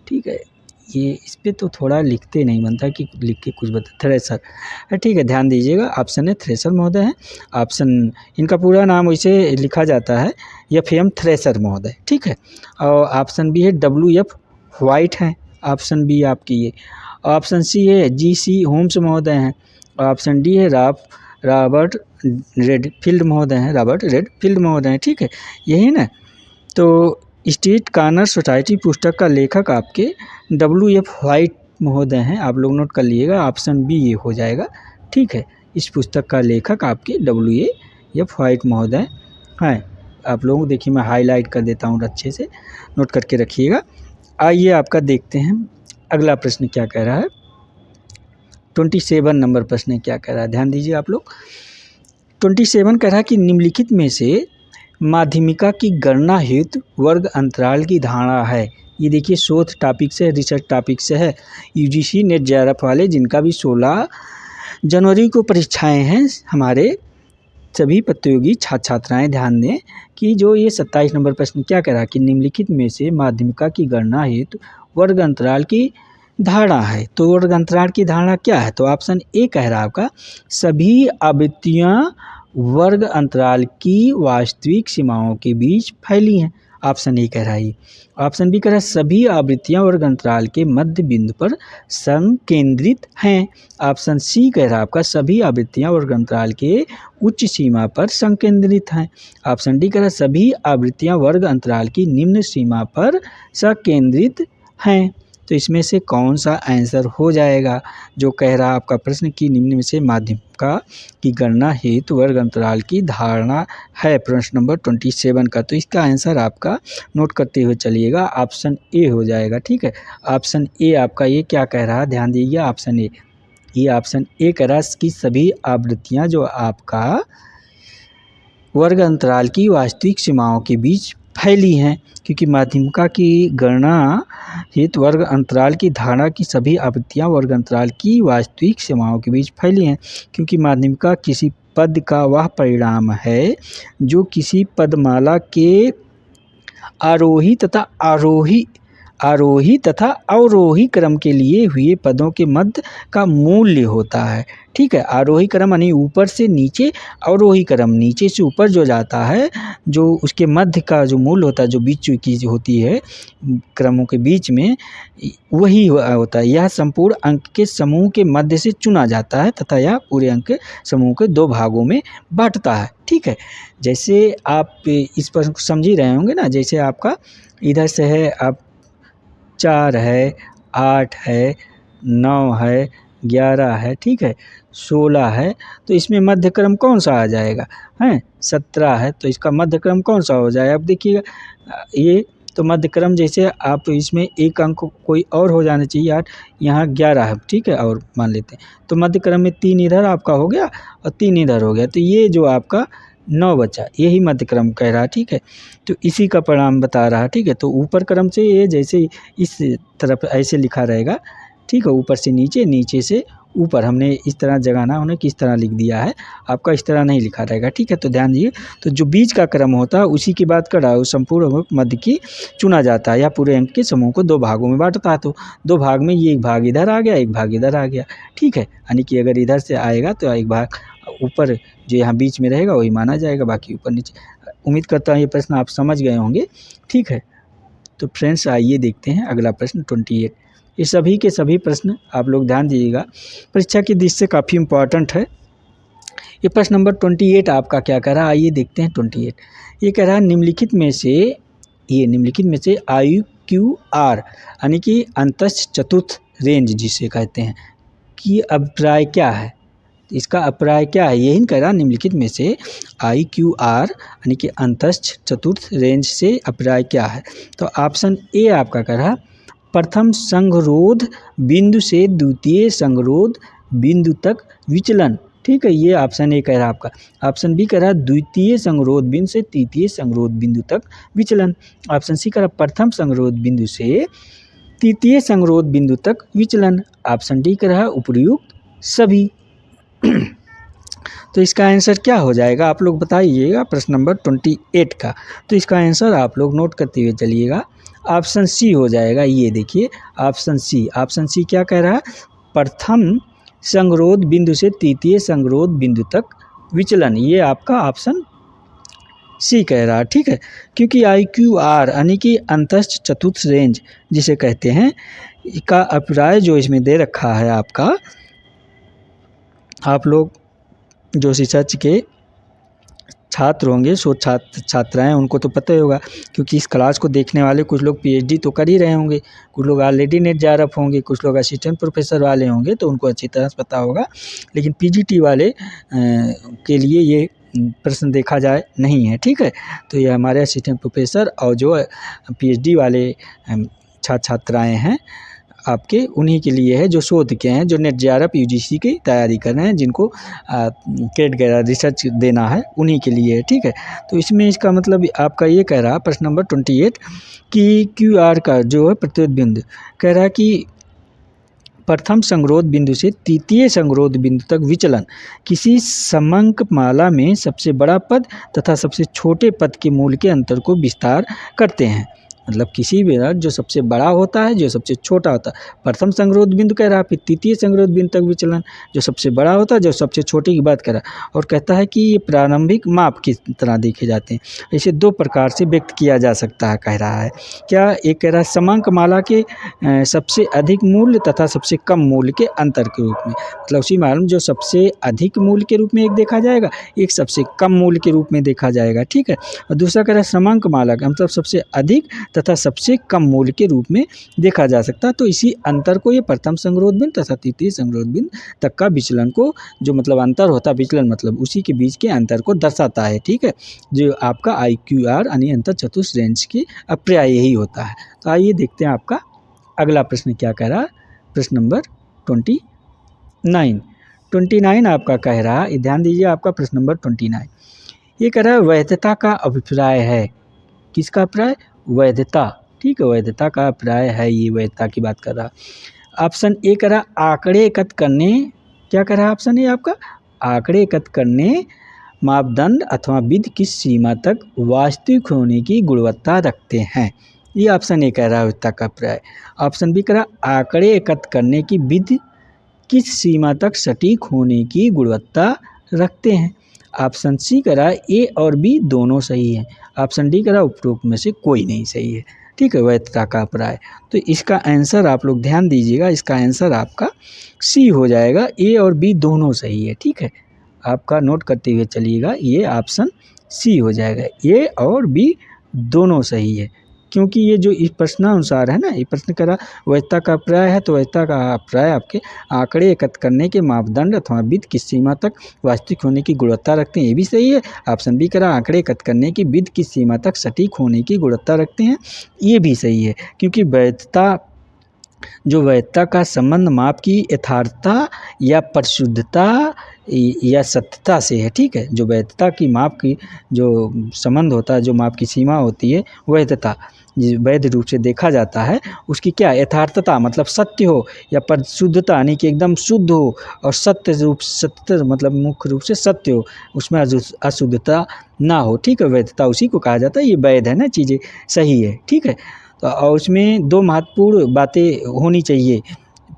ठीक है। ये इस पे तो थोड़ा लिखते नहीं बनता कि लिख के कुछ बता, थ्रेसर है, ठीक है, ध्यान दीजिएगा। ऑप्शन है थ्रेसर महोदय है। ऑप्शन, इनका पूरा नाम वैसे लिखा जाता है एफ.एम. थ्रेसर महोदय, ठीक है। और ऑप्शन बी है W.F. व्हाइट है, ऑप्शन बी आपकी ये। ऑप्शन सी है G.C. होम्स महोदय हैं। ऑप्शन डी है रॉबर्ट रेडफील्ड महोदय हैं, रॉबर्ट रेडफील्ड महोदय हैं, ठीक है, यही ना। तो स्ट्रीट कॉर्नर सोसाइटी पुस्तक का लेखक आपके W.F. व्हाइट महोदय हैं, आप लोग नोट कर लीजिएगा, ऑप्शन बी ये हो जाएगा, ठीक है। इस पुस्तक का लेखक आपके W.F. व्हाइट महोदय हैं। आप लोग देखिए मैं हाईलाइट कर देता हूँ, अच्छे से नोट करके रखिएगा। आइए आपका देखते हैं अगला प्रश्न क्या कह रहा है। 27 नंबर प्रश्न क्या कह रहा है, ध्यान दीजिए आप लोग। 27 कह रहा है कि निम्नलिखित में से माध्यमिका की गणना हेतु वर्ग अंतराल की धारणा है। ये देखिए शोध टॉपिक से, रिसर्च टॉपिक से है, UGC नेट JRF वाले जिनका भी 16 जनवरी को परीक्षाएं हैं, हमारे सभी प्रतियोगी छात्र छात्राएँ ध्यान दें कि जो ये 27 नंबर प्रश्न क्या कह रहा है कि निम्नलिखित में से माध्यमिका की गणना हेतु वर्ग अंतराल की धारणा है। तो वर्ग अंतराल की धारणा क्या है, तो ऑप्शन ए कह रहा है आपका सभी आवृत्तियां वर्ग अंतराल की वास्तविक सीमाओं के बीच फैली हैं, ऑप्शन ए कह रहा है। ऑप्शन बी कह रहा है सभी आवृत्तियां वर्ग अंतराल के मध्य बिंदु पर संकेंद्रित हैं, ऑप्शन सी कह रहा है आपका सभी आवृत्तियां वर्ग अंतराल के उच्च सीमा पर संकेंद्रित हैं, ऑप्शन डी कह रहा है सभी आवृत्तियां वर्ग अंतराल की निम्न सीमा पर संकेंद्रित हैं। तो इसमें से कौन सा आंसर हो जाएगा जो कह रहा आपका प्रश्न की निम्न में से माध्यमिका की गणना हेतु वर्ग अंतराल की धारणा है, प्रश्न नंबर 27 का। तो इसका आंसर आपका नोट करते हुए चलिएगा, ऑप्शन ए हो जाएगा, ठीक है। ऑप्शन ए आपका ये क्या कह रहा है, ध्यान दीजिए ऑप्शन ए, ये ऑप्शन ए कह रहा है कि सभी आवृत्तियां जो आपका वर्ग अंतराल की वास्तविक सीमाओं के बीच फैली हैं, क्योंकि माध्यमिका की गणना हेतु वर्ग अंतराल की धारणा की सभी आवृत्तियां वर्ग अंतराल की वास्तविक सीमाओं के बीच फैली हैं, क्योंकि माध्यमिका किसी पद का वह परिणाम है जो किसी पदमाला के आरोही तथा अवरोही क्रम के लिए हुए पदों के मध्य का मूल्य होता है, ठीक है। आरोही क्रम यानी ऊपर से नीचे, अवरोही क्रम नीचे से ऊपर जो जाता है, जो उसके मध्य का जो मूल्य होता है, जो बीच की होती है क्रमों के बीच में, वही होता है। यह संपूर्ण अंक के समूह के मध्य से चुना जाता है तथा यह पूरे अंक समूह के 2 भागों में बांटता है, ठीक है। जैसे आप इस पर समझ ही रहे होंगे ना, जैसे आपका इधर से है, आप 4 है, 8 है, 9 है, 11 है, ठीक है, 16 है, तो इसमें मध्य क्रम कौन सा आ जाएगा, हैं 17 है, तो इसका मध्य क्रम कौन सा हो जाएगा, आप देखिएगा ये तो मध्य क्रम जैसे आप इसमें एक अंक कोई और हो जाना चाहिए 8, यहाँ 11 है, ठीक है, और मान लेते हैं तो मध्य क्रम में 3 इधर आपका हो गया और 3 इधर हो गया, तो ये जो आपका 9 बचा, यही मध्य क्रम कह रहा है, ठीक है। तो इसी का परिणाम बता रहा है, ठीक है। तो ऊपर क्रम से ये जैसे इस तरफ ऐसे लिखा रहेगा, ठीक है, ऊपर से नीचे, नीचे से ऊपर, हमने इस तरह जगाना उन्हें किस तरह लिख दिया है, आपका इस तरह नहीं लिखा रहेगा, ठीक है। तो ध्यान दीजिए, तो जो बीच का क्रम होता है उसी की बात कर रहा है, उस संपूर्ण मध्य की चुना जाता है, या पूरे अंक के समूह को 2 भागों में बांटता है। तो 2 भाग में ये एक भाग इधर आ गया, एक भाग इधर आ गया, ठीक है, यानी कि अगर इधर से आएगा तो एक भाग ऊपर जो यहाँ बीच में रहेगा वही माना जाएगा, बाकी ऊपर नीचे। उम्मीद करता हूँ ये प्रश्न आप समझ गए होंगे, ठीक है। तो फ्रेंड्स आइए देखते हैं अगला प्रश्न 28। ये सभी के सभी प्रश्न आप लोग ध्यान दीजिएगा, परीक्षा की दृष्टि से काफ़ी इम्पॉर्टेंट है। ये प्रश्न नंबर 28 आपका क्या कह रहा है, आइए देखते हैं 28। ये कह रहा है निम्नलिखित में से IQR यानी कि अंतस्थ चतुर्थ रेंज जिसे कहते हैं कि अभिप्राय क्या है, इसका अभिप्राय क्या है, यही कह रहा निम्नलिखित में से IQR यानी कि अंतस्थ चतुर्थ रेंज से अभिप्राय क्या है। तो ऑप्शन ए आपका कह रहा प्रथम संघरोध बिंदु से द्वितीय संघरोध बिंदु तक विचलन ठीक है, ये ऑप्शन ए कह रहा है आपका। ऑप्शन बी कह रहा है द्वितीय संगरोध बिंदु से तृतीय संगरोध बिंदु तक विचलन। ऑप्शन सी कह रहा है प्रथम संगरोध बिंदु से तृतीय संगरोध बिंदु तक विचलन। ऑप्शन डी कह रहा है उपर्युक्त सभी। तो इसका आंसर क्या हो जाएगा आप लोग बताइएगा, प्रश्न नंबर 28 का। तो इसका आंसर आप लोग नोट करते हुए चलिएगा, ऑप्शन सी हो जाएगा। ये देखिए ऑप्शन सी। ऑप्शन सी क्या कह रहा है, प्रथम संगरोध बिंदु से तृतीय संगरोध बिंदु तक विचलन। ये आपका ऑप्शन सी कह रहा है, ठीक है। क्योंकि IQR यानी कि अंतस्थ चतुर्थ रेंज जिसे कहते हैं का अभिप्राय जो इसमें दे रखा है आपका, आप लोग जो रिसर्च के छात्र होंगे, शोध छात्राएँ, उनको तो पता ही होगा, क्योंकि इस क्लास को देखने वाले कुछ लोग PhD तो कर ही रहे होंगे, कुछ लोग ऑलरेडी नेट JRF होंगे, कुछ लोग असिस्टेंट प्रोफेसर वाले होंगे, तो उनको अच्छी तरह से पता होगा। लेकिन PGT वाले के लिए ये प्रश्न देखा जाए नहीं है, ठीक है। तो ये हमारे असिस्टेंट प्रोफेसर और जो PhD वाले छात्र छात्राएँ हैं आपके, उन्हीं के लिए है जो शोध के हैं, जो नेट JRF UGC की तैयारी कर रहे हैं, जिनको कैट वगैरह रिसर्च देना है, उन्हीं के लिए है, ठीक है। तो इसमें इसका मतलब आपका ये कह रहा है प्रश्न नंबर 28 कि QR का जो है प्रतिबिंब कह रहा है कि प्रथम संगरोध बिंदु से तृतीय संगरोध बिंदु तक विचलन किसी समंक माला में सबसे बड़ा पद तथा सबसे छोटे पद के मूल के अंतर को विस्तार करते हैं। मतलब किसी भी जो सबसे बड़ा होता है, जो सबसे छोटा होता है, प्रथम संगरोध बिंदु कह रहा है, फिर तृतीय संगरोध बिंदु तक विचलन, जो सबसे बड़ा होता है, जो सबसे छोटे की बात कर रहा है। और कहता है कि ये प्रारंभिक माप की तरह देखे जाते हैं। इसे दो प्रकार से व्यक्त किया जा सकता है, कह रहा है। क्या? एक कह रहा है समांक माला के सबसे अधिक मूल्य तथा सबसे कम मूल्य के अंतर के रूप में। मतलब उसी मालूम जो सबसे अधिक मूल्य के रूप में एक देखा जाएगा, एक सबसे कम मूल्य के रूप में देखा जाएगा, ठीक है। और दूसरा कह रहा है समांक माला का मतलब सबसे अधिक तथा सबसे कम मूल्य के रूप में देखा जा सकता है। तो इसी अंतर को ये प्रथम संगरोध बिंदु तथा तृतीय संगरोध बिंदु तक का विचलन को, जो मतलब अंतर होता है, विचलन मतलब उसी के बीच के अंतर को दर्शाता है, ठीक है। जो आपका IQR यानी अंतर चतुर्थ रेंज की अपर्याय यही होता है। तो आइए देखते हैं आपका अगला प्रश्न क्या कह रहा है। प्रश्न नंबर 29 आपका कह रहा है, ध्यान दीजिए आपका प्रश्न नंबर 29 ये कह रहा है वैधता का अभिप्राय है। किसका अभिप्राय? वैधता, ठीक है, वैधता का अभिप्राय है, ये वैधता की बात कर रहा है। ऑप्शन ए कह रहा आंकड़े एकत्र करने, क्या कह रहा है ऑप्शन ए आपका? आंकड़े एकत्र करने मापदंड अथवा विधि किस सीमा तक वास्तविक होने की गुणवत्ता रखते हैं। ये ऑप्शन ए कह रहा है वैधता का अभिप्राय। ऑप्शन बी कह रहा आंकड़े एकत्र करने की विधि किस सीमा तक सटीक होने की गुणवत्ता रखते हैं। ऑप्शन सी कह रहा है ए और बी दोनों सही है। ऑप्शन डी कह रहा है उपरोक्त में से कोई नहीं सही है, ठीक है, वैधता का अभिप्राय। तो इसका आंसर आप लोग ध्यान दीजिएगा, इसका आंसर आपका सी हो जाएगा। ए और बी दोनों सही है, ठीक है, आपका नोट करते हुए चलिएगा, ये ऑप्शन सी हो जाएगा, ए और बी दोनों सही है। क्योंकि ये जो इस प्रश्नानुसार है ना, ये प्रश्न कह रहा वैधता का अभिप्राय है, तो वैधता का अभिप्राय आपके आंकड़े एकत्र करने के मापदंड अथवा विधि किस सीमा तक वास्तविक होने की गुणवत्ता रखते हैं, ये भी सही है। ऑप्शन बी कह रहा आंकड़े एकत्र करने की विधि किस सीमा तक सटीक होने की गुणवत्ता रखते हैं, ये भी सही है। क्योंकि वैधता का संबंध माप की यथार्थता या परिशुद्धता या सत्यता से है, ठीक है। जो वैधता की माप की जो संबंध होता है, जो माप की सीमा होती है, वैधता वैध रूप से देखा जाता है, उसकी क्या यथार्थता मतलब सत्य हो, या परिशुद्धता यानी कि एकदम शुद्ध हो, और सत्य मतलब मुख्य रूप से सत्य हो, उसमें अशुद्धता ना हो, ठीक है। वैधता उसी को कहा जाता है, ये वैध है ना, चीज़ें सही है, ठीक है। तो और उसमें दो महत्वपूर्ण बातें होनी चाहिए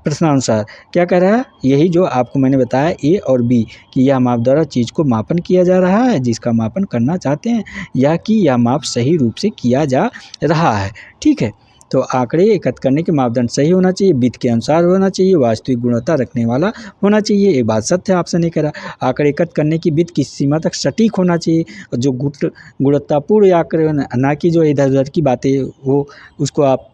प्रश्नानुसार। क्या कह रहा है? यही जो आपको मैंने बताया ए और बी, कि यह माप द्वारा चीज़ को मापन किया जा रहा है जिसका मापन करना चाहते हैं, या कि यह माप सही रूप से किया जा रहा है, ठीक है। तो आंकड़े एकत्र करने के मापदंड सही होना चाहिए, विधि के अनुसार होना चाहिए, वास्तविक गुणवत्ता रखने वाला होना चाहिए, ये बात सत्य है। ऑप्शन ए कह रहा आंकड़े एकत्र करने की विधि किस सीमा तक सटीक होना चाहिए, और जो गुणवत्तापूर्ण आंकड़े, ना कि जो इधर उधर की बातें हो उसको आप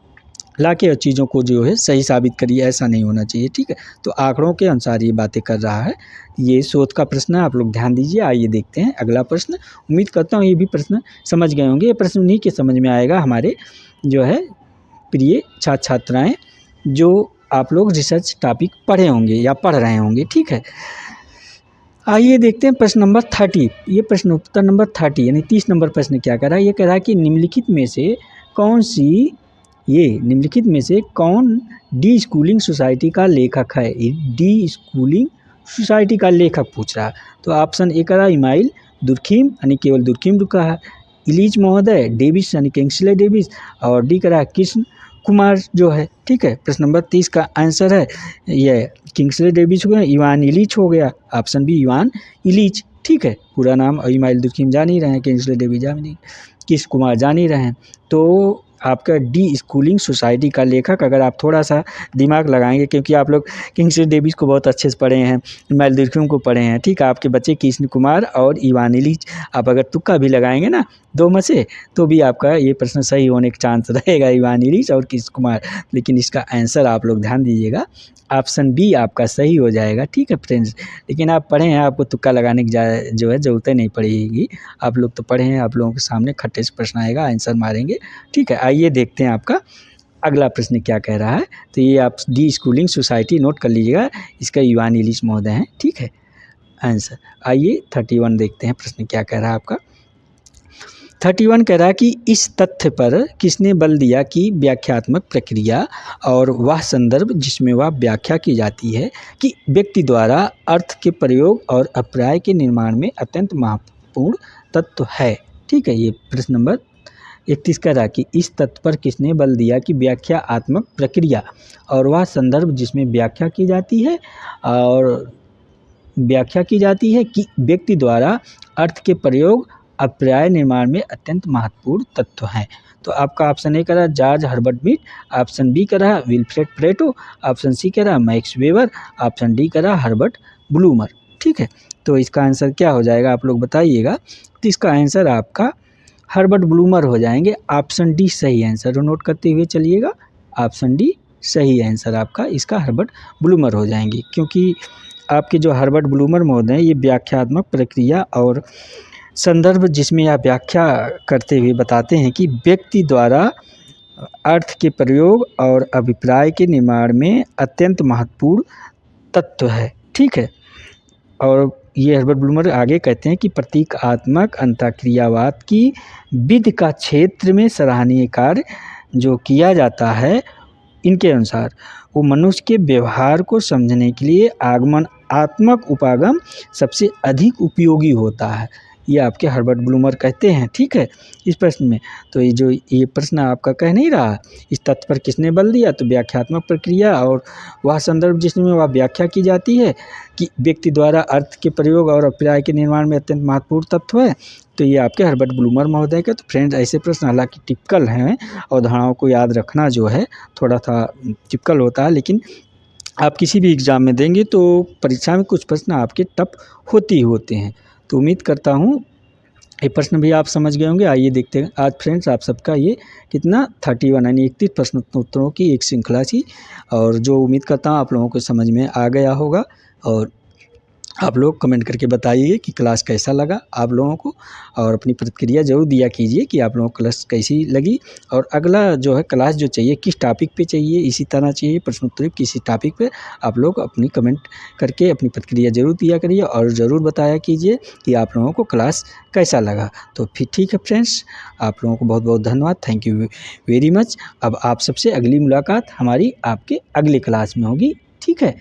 लाके और चीज़ों को जो है सही साबित करिए, ऐसा नहीं होना चाहिए, ठीक है। तो आंकड़ों के अनुसार ये बातें कर रहा है। ये शोध का प्रश्न है, आप लोग ध्यान दीजिए। आइए देखते हैं अगला प्रश्न। उम्मीद करता हूँ ये भी प्रश्न समझ गए होंगे। ये प्रश्न उन्हीं के समझ में आएगा, हमारे जो है प्रिय छात्र छात्राएँ, जो आप लोग रिसर्च टॉपिक पढ़े होंगे या पढ़ रहे होंगे, ठीक है। आइए देखते हैं प्रश्न नंबर 30। ये प्रश्न उत्तर नंबर 30 यानी 30 नंबर प्रश्न क्या कह रहा है, ये कह रहा है कि निम्नलिखित में से कौन डी स्कूलिंग सोसाइटी का लेखक है। डी स्कूलिंग सोसाइटी का लेखक पूछ रहा है। तो ऑप्शन ए कह रहा है इमाइल दुर्खिम यानी केवल दुर्खिम रुका है, इलीज महोदय, डेविस यानी किंग्सले डेविस, और डी कह रहा है कृष्ण कुमार जो है। ठीक है, प्रश्न नंबर 30 का आंसर है यह किंग्सले डेविस हो गया, इवान इलीच हो गया, ऑप्शन बी इवान इलीच। ठीक है, पूरा नाम इमाइल दुर्खिम जान ही रहे हैं, किंग्सले डेविस जान नहीं, कृष्ण कुमार जान ही रहे हैं। तो आपका डी स्कूलिंग सोसाइटी का लेखक, अगर आप थोड़ा सा दिमाग लगाएंगे, क्योंकि आप लोग किंग्सले डेविस को बहुत अच्छे से पढ़े हैं, इमाइल दुर्खिम को पढ़े हैं, ठीक है, आपके बच्चे कृष्ण कुमार और इवान इलीच, आप अगर तुक्का भी लगाएंगे ना दो में से, तो भी आपका ये प्रश्न सही होने का चांस रहेगा, इवान इलीच और कृष्ण कुमार। लेकिन इसका आंसर आप लोग ध्यान दीजिएगा, ऑप्शन बी आपका सही हो जाएगा। ठीक है फ्रेंड्स, लेकिन आप पढ़े हैं, आपको तुक्का लगाने की जो है ज़रूरत नहीं पड़ेगी, आप लोग तो पढ़े हैं, आप लोगों के सामने खट्टे से प्रश्न आएगा, आंसर मारेंगे। ठीक है, आइए देखते हैं आपका अगला प्रश्न क्या कह रहा है। तो ये आप डी स्कूलिंग सोसाइटी नोट कर लीजिएगा, इसका इवान इलीच महोदय हैं। ठीक है आंसर। आइए 31 देखते हैं प्रश्न क्या कह रहा है आपका। 31 कह रहा है कि इस तथ्य पर किसने बल दिया कि व्याख्यात्मक प्रक्रिया और वह संदर्भ जिसमें वह व्याख्या की जाती है कि व्यक्ति द्वारा अर्थ के प्रयोग और अभिप्राय के निर्माण में अत्यंत महत्वपूर्ण तत्व है। ठीक है, ये प्रश्न नंबर 31 कह रहा है कि इस तथ्य पर किसने बल दिया कि व्याख्यात्मक प्रक्रिया और वह संदर्भ जिसमें व्याख्या की जाती है कि व्यक्ति द्वारा अर्थ के प्रयोग अभिप्राय निर्माण में अत्यंत महत्वपूर्ण तत्व हैं। तो आपका ऑप्शन ए कह रहा है George Herbert Mead, option B कह रहा है विल्फ्रेड प्लेटो, ऑप्शन सी कह रहा है मैक्स वेबर, ऑप्शन डी कह रहा है हर्बर्ट ब्लूमर। ठीक है, तो इसका आंसर क्या हो जाएगा आप लोग बताइएगा। तो इसका आंसर आपका हर्बर्ट ब्लूमर हो जाएंगे। ऑप्शन डी सही आंसर नोट करते हुए चलिएगा, ऑप्शन डी सही आंसर आपका इसका हर्बर्ट ब्लूमर हो जाएंगे, क्योंकि आपके जो हर्बर्ट ब्लूमर महोदय हैं ये व्याख्यात्मक प्रक्रिया और संदर्भ जिसमें आप व्याख्या करते हुए बताते हैं कि व्यक्ति द्वारा अर्थ के प्रयोग और अभिप्राय के निर्माण में अत्यंत महत्वपूर्ण तत्व है। ठीक है, और ये हर्बर्ट ब्लूमर आगे कहते हैं कि प्रतीकात्मक अंतःक्रियावाद की विधि का क्षेत्र में सराहनीय कार्य जो किया जाता है, इनके अनुसार वो मनुष्य के व्यवहार को समझने के लिए आगमनात्मक उपागम सबसे अधिक उपयोगी होता है, ये आपके हर्बर्ट ब्लूमर कहते हैं। ठीक है, इस प्रश्न में तो ये प्रश्न आपका कह नहीं रहा इस तथ्य पर किसने बल दिया, तो व्याख्यात्मक प्रक्रिया और वह संदर्भ जिसमें वह व्याख्या की जाती है कि व्यक्ति द्वारा अर्थ के प्रयोग और अभिप्राय के निर्माण में अत्यंत महत्वपूर्ण तत्व है, तो ये आपके हर्बर्ट ब्लूमर महोदय के। तो फ्रेंड्स ऐसे प्रश्न हालांकि टिपिकल हैं, अवधारणाओं को याद रखना जो है थोड़ा सा टिपिकल होता है, लेकिन आप किसी भी एग्ज़ाम में देंगे तो परीक्षा में कुछ प्रश्न आपके टफ होते हैं। तो उम्मीद करता हूँ ये प्रश्न भी आप समझ गए होंगे। आइए देखते हैं आज फ्रेंड्स आप सबका ये कितना 31 यानी 31 प्रश्नोत्तरों की एक श्रृंखला थी, और जो उम्मीद करता हूँ आप लोगों को समझ में आ गया होगा। और आप लोग कमेंट करके बताइए कि क्लास कैसा लगा आप लोगों को, और अपनी प्रतिक्रिया ज़रूर दिया कीजिए कि आप लोगों को क्लास कैसी लगी, और अगला जो है क्लास जो चाहिए किस टॉपिक पे चाहिए, इसी तरह चाहिए प्रश्नोत्तरी किसी टॉपिक पे, आप लोग अपनी कमेंट करके अपनी प्रतिक्रिया ज़रूर दिया करिए और ज़रूर बताया कीजिए कि आप लोगों को क्लास कैसा लगा। तो फिर ठीक है फ्रेंड्स, आप लोगों को बहुत बहुत धन्यवाद, थैंक यू वेरी मच। अब आप सबसे अगली मुलाकात हमारी आपके अगले क्लास में होगी। ठीक है।